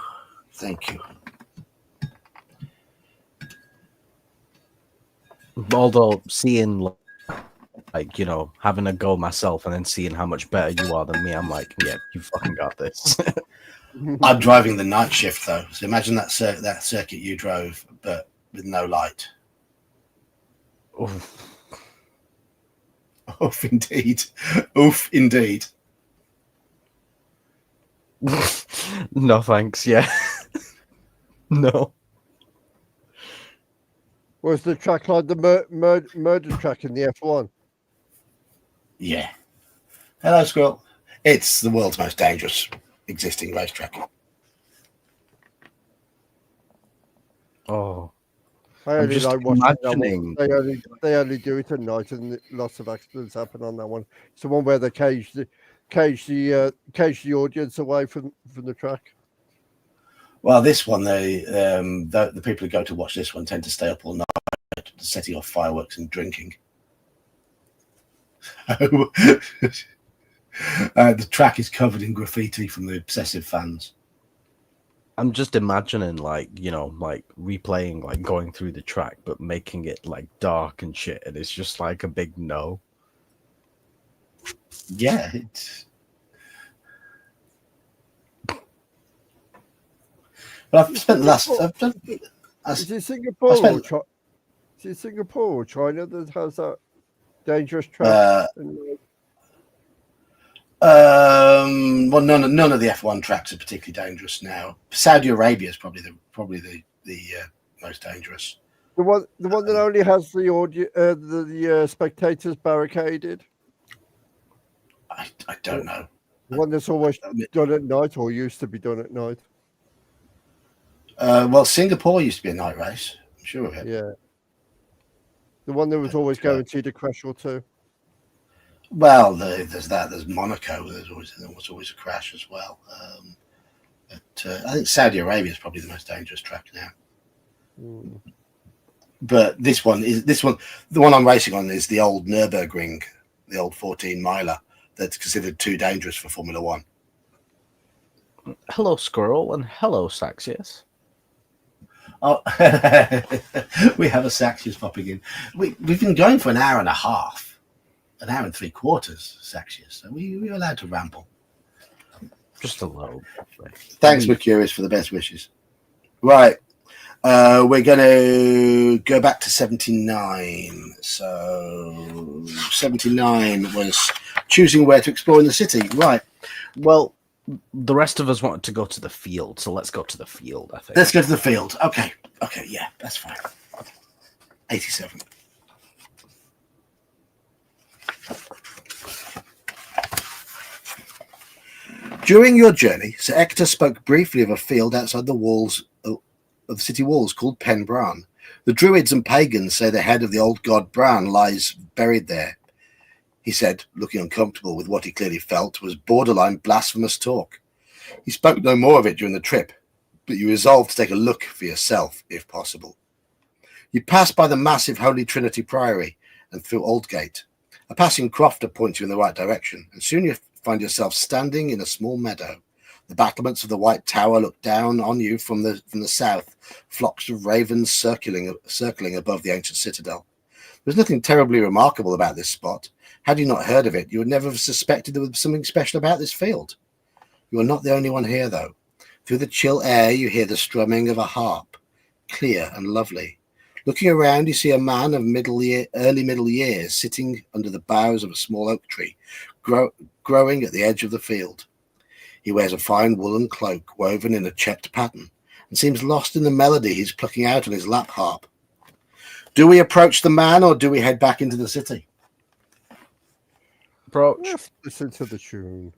Although seeing, like, you know, having a go myself and then seeing how much better you are than me, I'm like, yeah, you fucking got this. I'm driving the night shift though, so imagine that circuit you drove, but with no light. Oof. Oof, indeed. Oof, indeed. No thanks. Yeah. No. Was the track like the murder track in the F1? Yeah. Hello, Squirrel. It's the world's most dangerous existing racetrack. Oh, I I'm only just like watching that one. imagining. They only do it at night, and lots of accidents happen on that one. It's the one where they cage the audience away from the track. Well, this one, the people who go to watch this one tend to stay up all night, setting off fireworks and drinking. The track is covered in graffiti from the obsessive fans. I'm just imagining, like, like replaying, like going through the track, but making it like dark and shit, and it's just like a big no. Yeah, it's. But I've spent the last. Is it Singapore or China that has that dangerous track? Well, none of the F1 tracks are particularly dangerous now. Saudi Arabia is probably the most dangerous. The one that only has the spectators barricaded. I don't know. The one that's always done at night, or used to be done at night. Well, Singapore used to be a night race. I'm sure of it. Yeah. The one that was always guaranteed a crash or two. Well, there's that. There's Monaco. There was always a crash as well. But I think Saudi Arabia is probably the most dangerous track now. Mm. But the one I'm racing on is the old Nürburgring, the old 14-miler that's considered too dangerous for Formula One. Hello, Squirrel, and hello, Saxius. Oh, we have a Saxius popping in. We've been going for an hour and a half, an hour and 3/4, Saxius. So we're allowed to ramble. Just a little. Thanks, Mercurius, for the best wishes. Right. We're going to go back to 79. So 79 was choosing where to explore in the city. Right. Well, the rest of us wanted to go to the field, so let's go to the field, I think. Let's go to the field. Okay, yeah, that's fine. 87. During your journey, Sir Ector spoke briefly of a field outside the walls of the city walls called Pendragon. The druids and pagans say the head of the old god Bran lies buried there. He said, looking uncomfortable with what he clearly felt was borderline blasphemous talk. He spoke no more of it during the trip, but you resolved to take a look for yourself, if possible. You passed by the massive Holy Trinity Priory and through Aldgate. A passing crofter points you in the right direction, and soon you find yourself standing in a small meadow. The battlements of the White Tower look down on you from the south, flocks of ravens circling above the ancient citadel. There's nothing terribly remarkable about this spot. Had you not heard of it, you would never have suspected there was something special about this field. You are not the only one here, though. Through the chill air, you hear the strumming of a harp, clear and lovely. Looking around, you see a man of early middle years sitting under the boughs of a small oak tree, growing at the edge of the field. He wears a fine woolen cloak woven in a checked pattern and seems lost in the melody he's plucking out on his lap harp. Do we approach the man or do we head back into the city? Approach. Let's listen to the tune.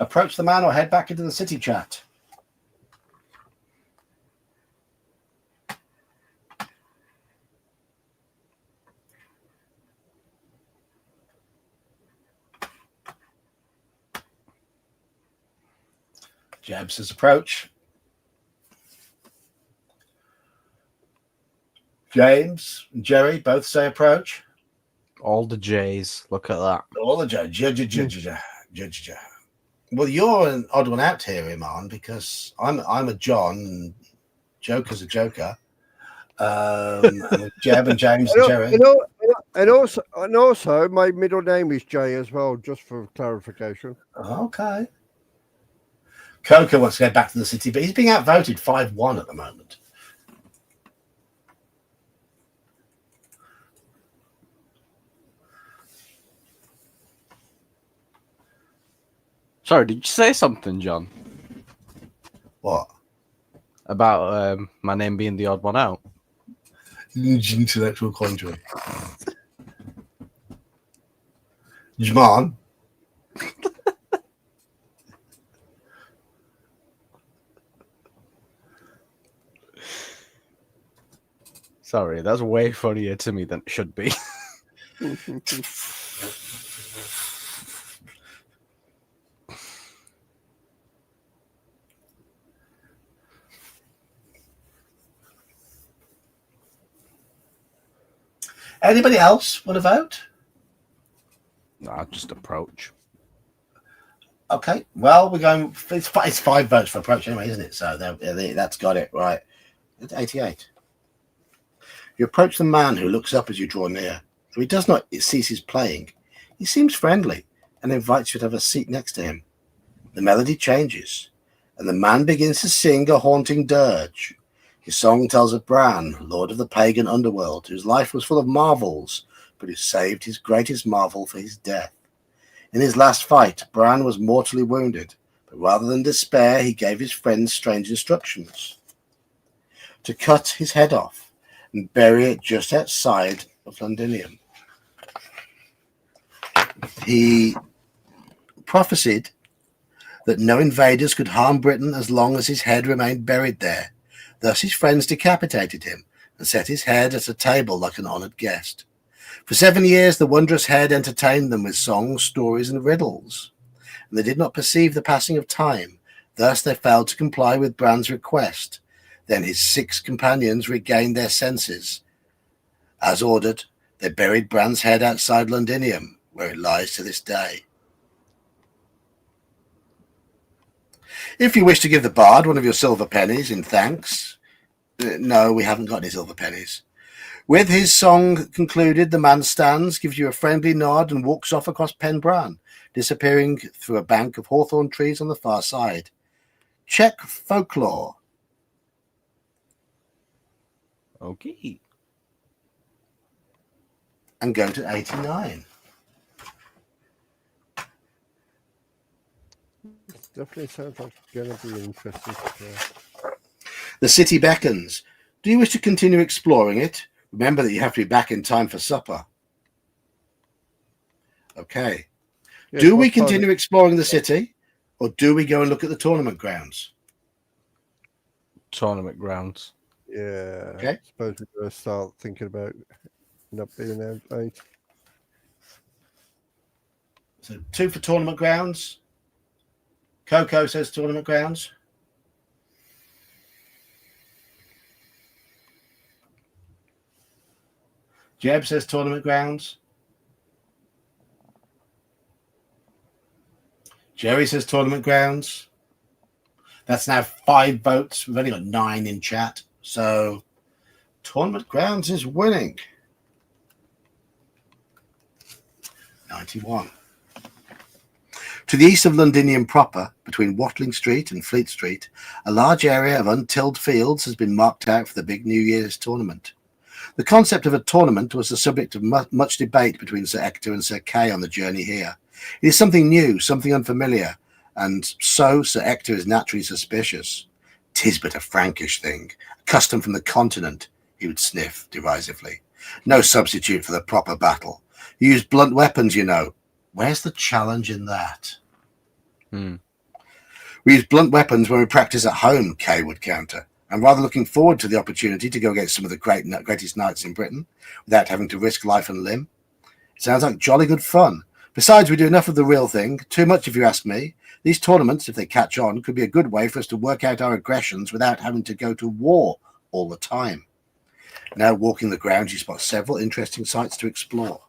Approach the man or head back into the city, chat. Jeb says approach. James and Jerry both say approach. All the J's. Look at that. All the judge. Well, you're an odd one out here, Iman, because I'm a John and Joker's a Joker. And Jeb and James and Jerry. And also, my middle name is Jay as well, just for clarification. Okay. Coco wants to go back to the city, but he's being outvoted 5-1 at the moment. Sorry, did you say something, John? What? About my name being the odd one out? Intellectual conjuring. Jaman. Sorry, that's way funnier to me than it should be. Anybody else want to vote? Nah, just approach. Okay, well, we're going. It's 5 votes for approach anyway, isn't it? So that's got it right. It's 88. You approach the man who looks up as you draw near. Though he does not cease his playing, he seems friendly and invites you to have a seat next to him. The melody changes, and the man begins to sing a haunting dirge. His song tells of Bran, lord of the pagan underworld, whose life was full of marvels, but who saved his greatest marvel for his death. In his last fight, Bran was mortally wounded, but rather than despair, he gave his friends strange instructions. To cut his head off and bury it just outside of Londinium. He prophesied that no invaders could harm Britain as long as his head remained buried there. Thus his friends decapitated him and set his head at a table like an honoured guest. For 7 years the wondrous head entertained them with songs, stories, and riddles, and they did not perceive the passing of time. Thus they failed to comply with Bran's request. Then his 6 companions regained their senses. As ordered, they buried Bran's head outside Londinium, where it lies to this day. If you wish to give the bard one of your silver pennies in thanks... No, we haven't got any silver pennies. With his song concluded, the man stands, gives you a friendly nod, and walks off across Pendragon, disappearing through a bank of hawthorn trees on the far side. Check folklore. Okay. And go to 89. Definitely sounds like it's going to be interesting. The city beckons. Do you wish to continue exploring it? Remember that you have to be back in time for supper. Okay. Yes, Do we what time- continue exploring the city, or do we go and look at the tournament grounds? Tournament grounds. Yeah. Okay. I suppose we're going to start thinking about not being out late. So 2 for tournament grounds. Coco says tournament grounds. Jeb says tournament grounds. Jerry says tournament grounds. That's now 5 votes. We've only got 9 in chat. So tournament grounds is winning. 91. To the east of Londinium proper, between Watling Street and Fleet Street, a large area of untilled fields has been marked out for the big New Year's tournament. The concept of a tournament was the subject of much debate between Sir Ector and Sir Kay on the journey here. It is something new, something unfamiliar, and so Sir Ector is naturally suspicious. "'Tis but a Frankish thing, a custom from the continent," he would sniff derisively. "No substitute for the proper battle. You use blunt weapons, you know. Where's the challenge in that?" "We use blunt weapons when we practice at home," Kay would counter. "I'm rather looking forward to the opportunity to go against some of the greatest knights in Britain without having to risk life and limb. It sounds like jolly good fun. Besides, we do enough of the real thing. Too much, if you ask me. These tournaments, if they catch on, could be a good way for us to work out our aggressions without having to go to war all the time." Now walking the grounds, you spot several interesting sites to explore.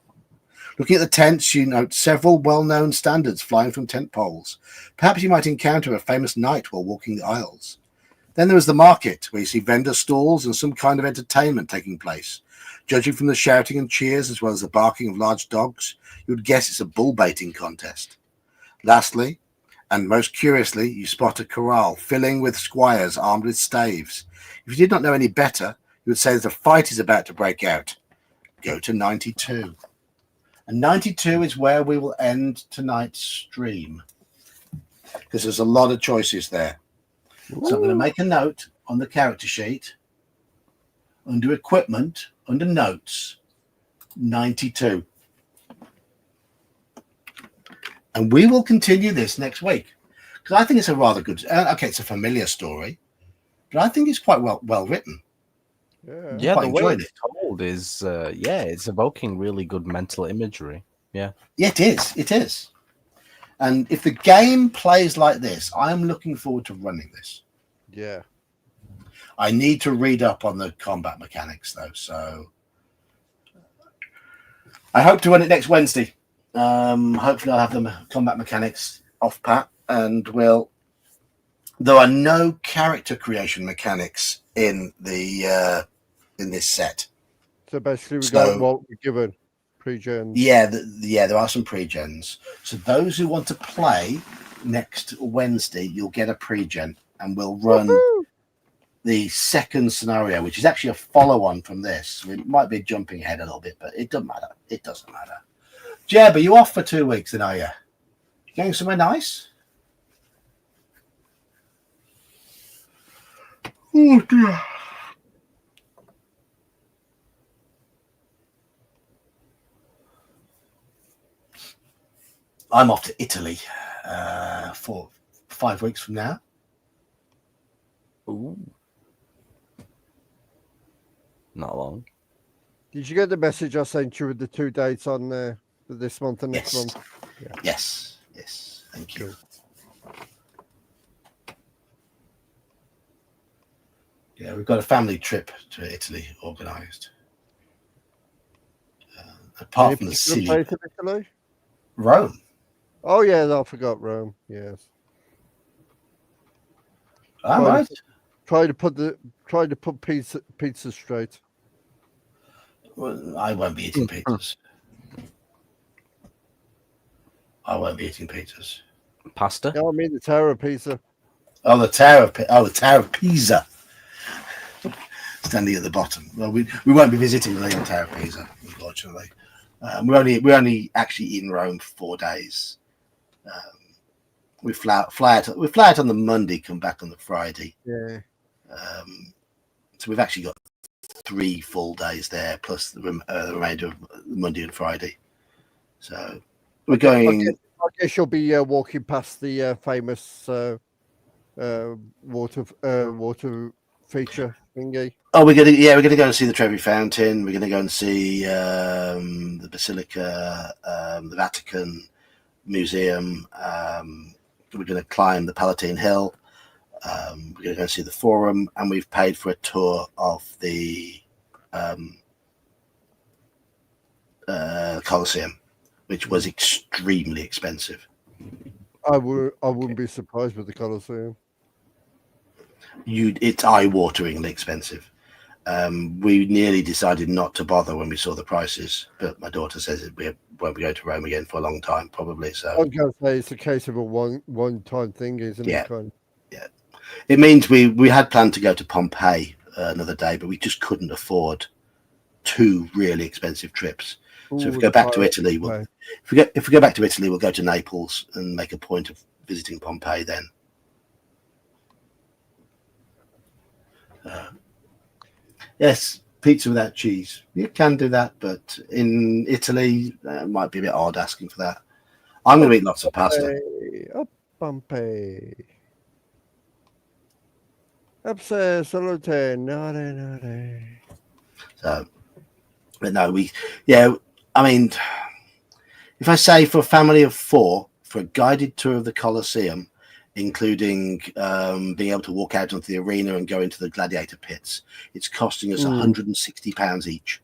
Looking at the tents, you note several well-known standards flying from tent poles. Perhaps you might encounter a famous knight while walking the aisles. Then there is the market, where you see vendor stalls and some kind of entertainment taking place. Judging from the shouting and cheers, as well as the barking of large dogs, you would guess it's a bull baiting contest. Lastly, and most curiously, you spot a corral filling with squires armed with staves. If you did not know any better, you would say that a fight is about to break out. Go to 92. And 92 is where we will end tonight's stream, because there's a lot of choices there. So I'm going to make a note on the character sheet, under equipment, under notes, 92. And we will continue this next week, because I think it's a rather good, okay, it's a familiar story, but I think it's quite well written. Yeah, Quite the way enjoyed it's told is, it's evoking really good mental imagery. Yeah, it is. It is. And if the game plays like this, I'm looking forward to running this. Yeah. I need to read up on the combat mechanics, though. So I hope to run it next Wednesday. Hopefully, I'll have the combat mechanics off pat, and there are no character creation mechanics in in this set. So basically, we got what we're given pre-gens. Yeah, there are some pre-gens. So those who want to play next Wednesday, you'll get a pre-gen, and we'll run the second scenario, which is actually a follow-on from this. We might be jumping ahead a little bit, but it doesn't matter. It doesn't matter. Jeb, are you off for 2 weeks then, are you? Going somewhere nice? Oh, dear. I'm off to Italy for 5 weeks from now. Ooh. Not long. Did you get the message I sent you with the 2 dates on there for this month and next month? Yeah. Yes. Thank you. Yeah, we've got a family trip to Italy organised. Apart from the silly place in Italy? Rome. Oh yeah, I forgot Rome. Yes. All right. Try to put pizza straight. Well, I won't be eating pizzas. I won't be eating pizzas. Pasta? No, I mean the Tower of Pisa. Oh, the Tower of Pisa. Standing at the bottom. Well, we won't be visiting the Tower of Pisa, unfortunately. We're only actually in Rome for 4 days. We fly out on the Monday, come back on the Friday. Yeah. So we've actually got 3 full days there, plus the remainder of Monday and Friday. So we're going. I guess you'll be walking past the famous water feature thingy. Oh, we're gonna go and see the Trevi Fountain. We're gonna go and see the Basilica, the Vatican Museum. We're gonna climb the Palatine Hill. We're gonna go and see the Forum, and we've paid for a tour of the Colosseum, which was extremely expensive. I wouldn't be surprised with the Colosseum. It's eye-wateringly expensive. We nearly decided not to bother when we saw the prices, but my daughter says we won't be going to Rome again for a long time, probably. So I was going to say it's a case of a one-time thing, isn't it? Yeah. It means we had planned to go to Pompeii another day, but we just couldn't afford 2 really expensive trips. So if we go back to Italy, if we go back to Italy, we'll go to Naples and make a point of visiting Pompeii then. Yes, pizza without cheese. You can do that, but in Italy, it might be a bit odd asking for that. I'm going to eat lots of pasta. Pompeii. Upstairs, salute, naughty. So, but no, I mean, if I say for a family of 4, for a guided tour of the Colosseum, including being able to walk out onto the arena and go into the gladiator pits, it's costing us £160 each.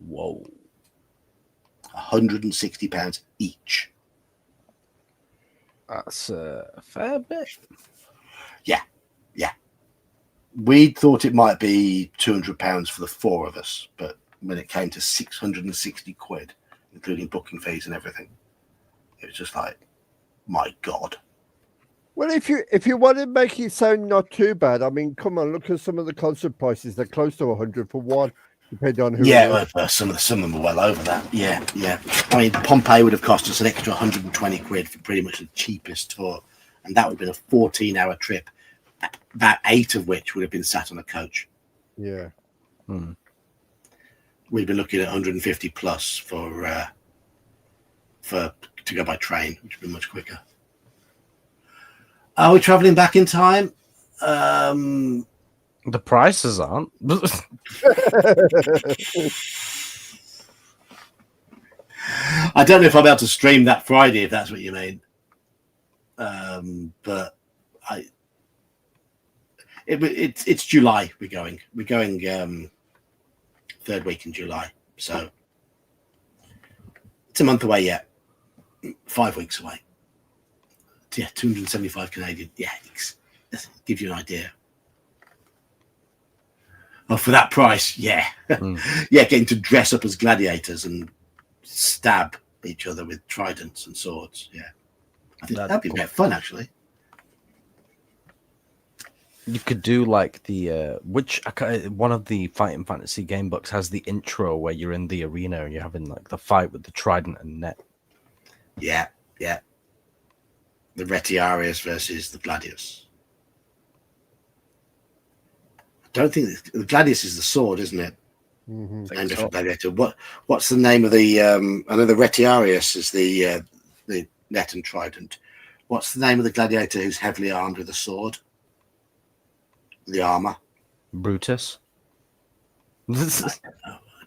Whoa. £160 each. That's a fair bit. Yeah. We thought it might be £200 for the 4 of us, but when it came to 660 quid, including booking fees and everything, it was just like, my God. Well, if you want to make it sound not too bad, I mean, come on, look at some of the concert prices. They're close to 100 for one, depending on who. Yeah, some of them are well over that. Yeah. I mean, Pompeii would have cost us an extra 120 quid for pretty much the cheapest tour, and that would have been a 14-hour trip, about 8 of which would have been sat on a coach. Yeah. We'd be looking at 150 plus for to go by train, which would be much quicker. Are we traveling back in time? The prices aren't. I don't know if I'll be able to stream that Friday, if that's what you mean. But it's July. We're going third week in July, so it's a month away yet. 5 weeks away. Yeah, 275 Canadian. Yeah, give you an idea. Oh, for that price, yeah, yeah, getting to dress up as gladiators and stab each other with tridents and swords. Yeah, I think that'd be a bit of fun, actually. You could do like the one of the Fighting Fantasy game books has the intro where you're in the arena and you're having like the fight with the trident and net. Yeah. The Retiarius versus the Gladius. I don't think the Gladius is the sword, isn't it? And different gladiator. What's the name of the? I know the Retiarius is the net and trident. What's the name of the gladiator who's heavily armed with a sword? The armor. Brutus. I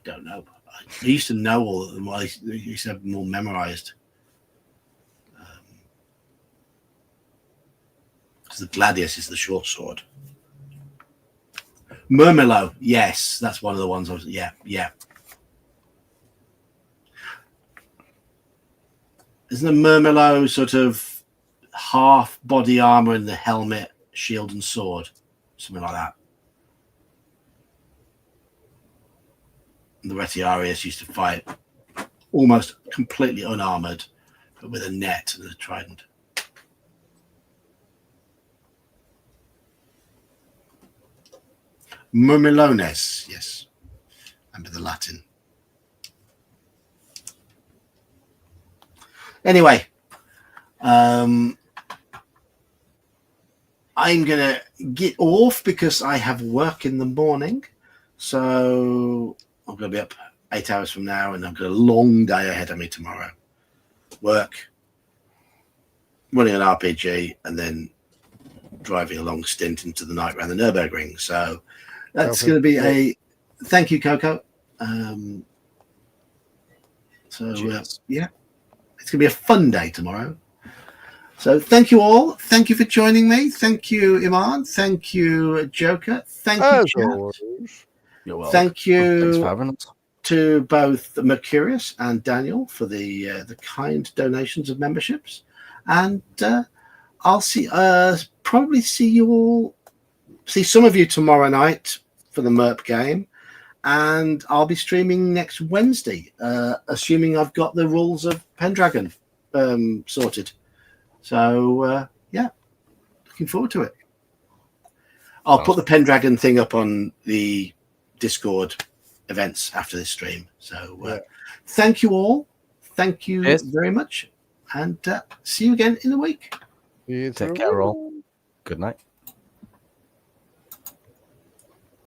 don't know. I used to know all of them. I used to have them all memorized. Because the Gladius is the short sword. Murmillo, yes, that's one of the ones. Yeah. Isn't the Murmillo sort of half body armor and the helmet, shield, and sword, something like that? And the Retiarius used to fight almost completely unarmored, but with a net and a trident. Murmilones, yes, under the Latin. Anyway, I'm gonna get off because I have work in the morning, so I'm gonna be up 8 hours from now, and I've got a long day ahead of me tomorrow. Work, running an RPG, and then driving a long stint into the night around the Nürburgring. So that's going to be a thank you, Coco. Yeah, it's going to be a fun day tomorrow. So thank you all. Thank you for joining me. Thank you, Iman. Thank you, Joker. Thank you, chat. You're welcome. Thank you. Thanks for having us. To both Mercurius and Daniel for the kind donations of memberships, and I'll probably see some of you tomorrow night for the MERP game, and I'll be streaming next Wednesday, assuming I've got the rules of Pendragon sorted. So yeah, looking forward to it. I'll put the Pendragon thing up on the Discord events after this stream. So thank you all. Thank you very much, and see you again in a week. Take care all. Good night.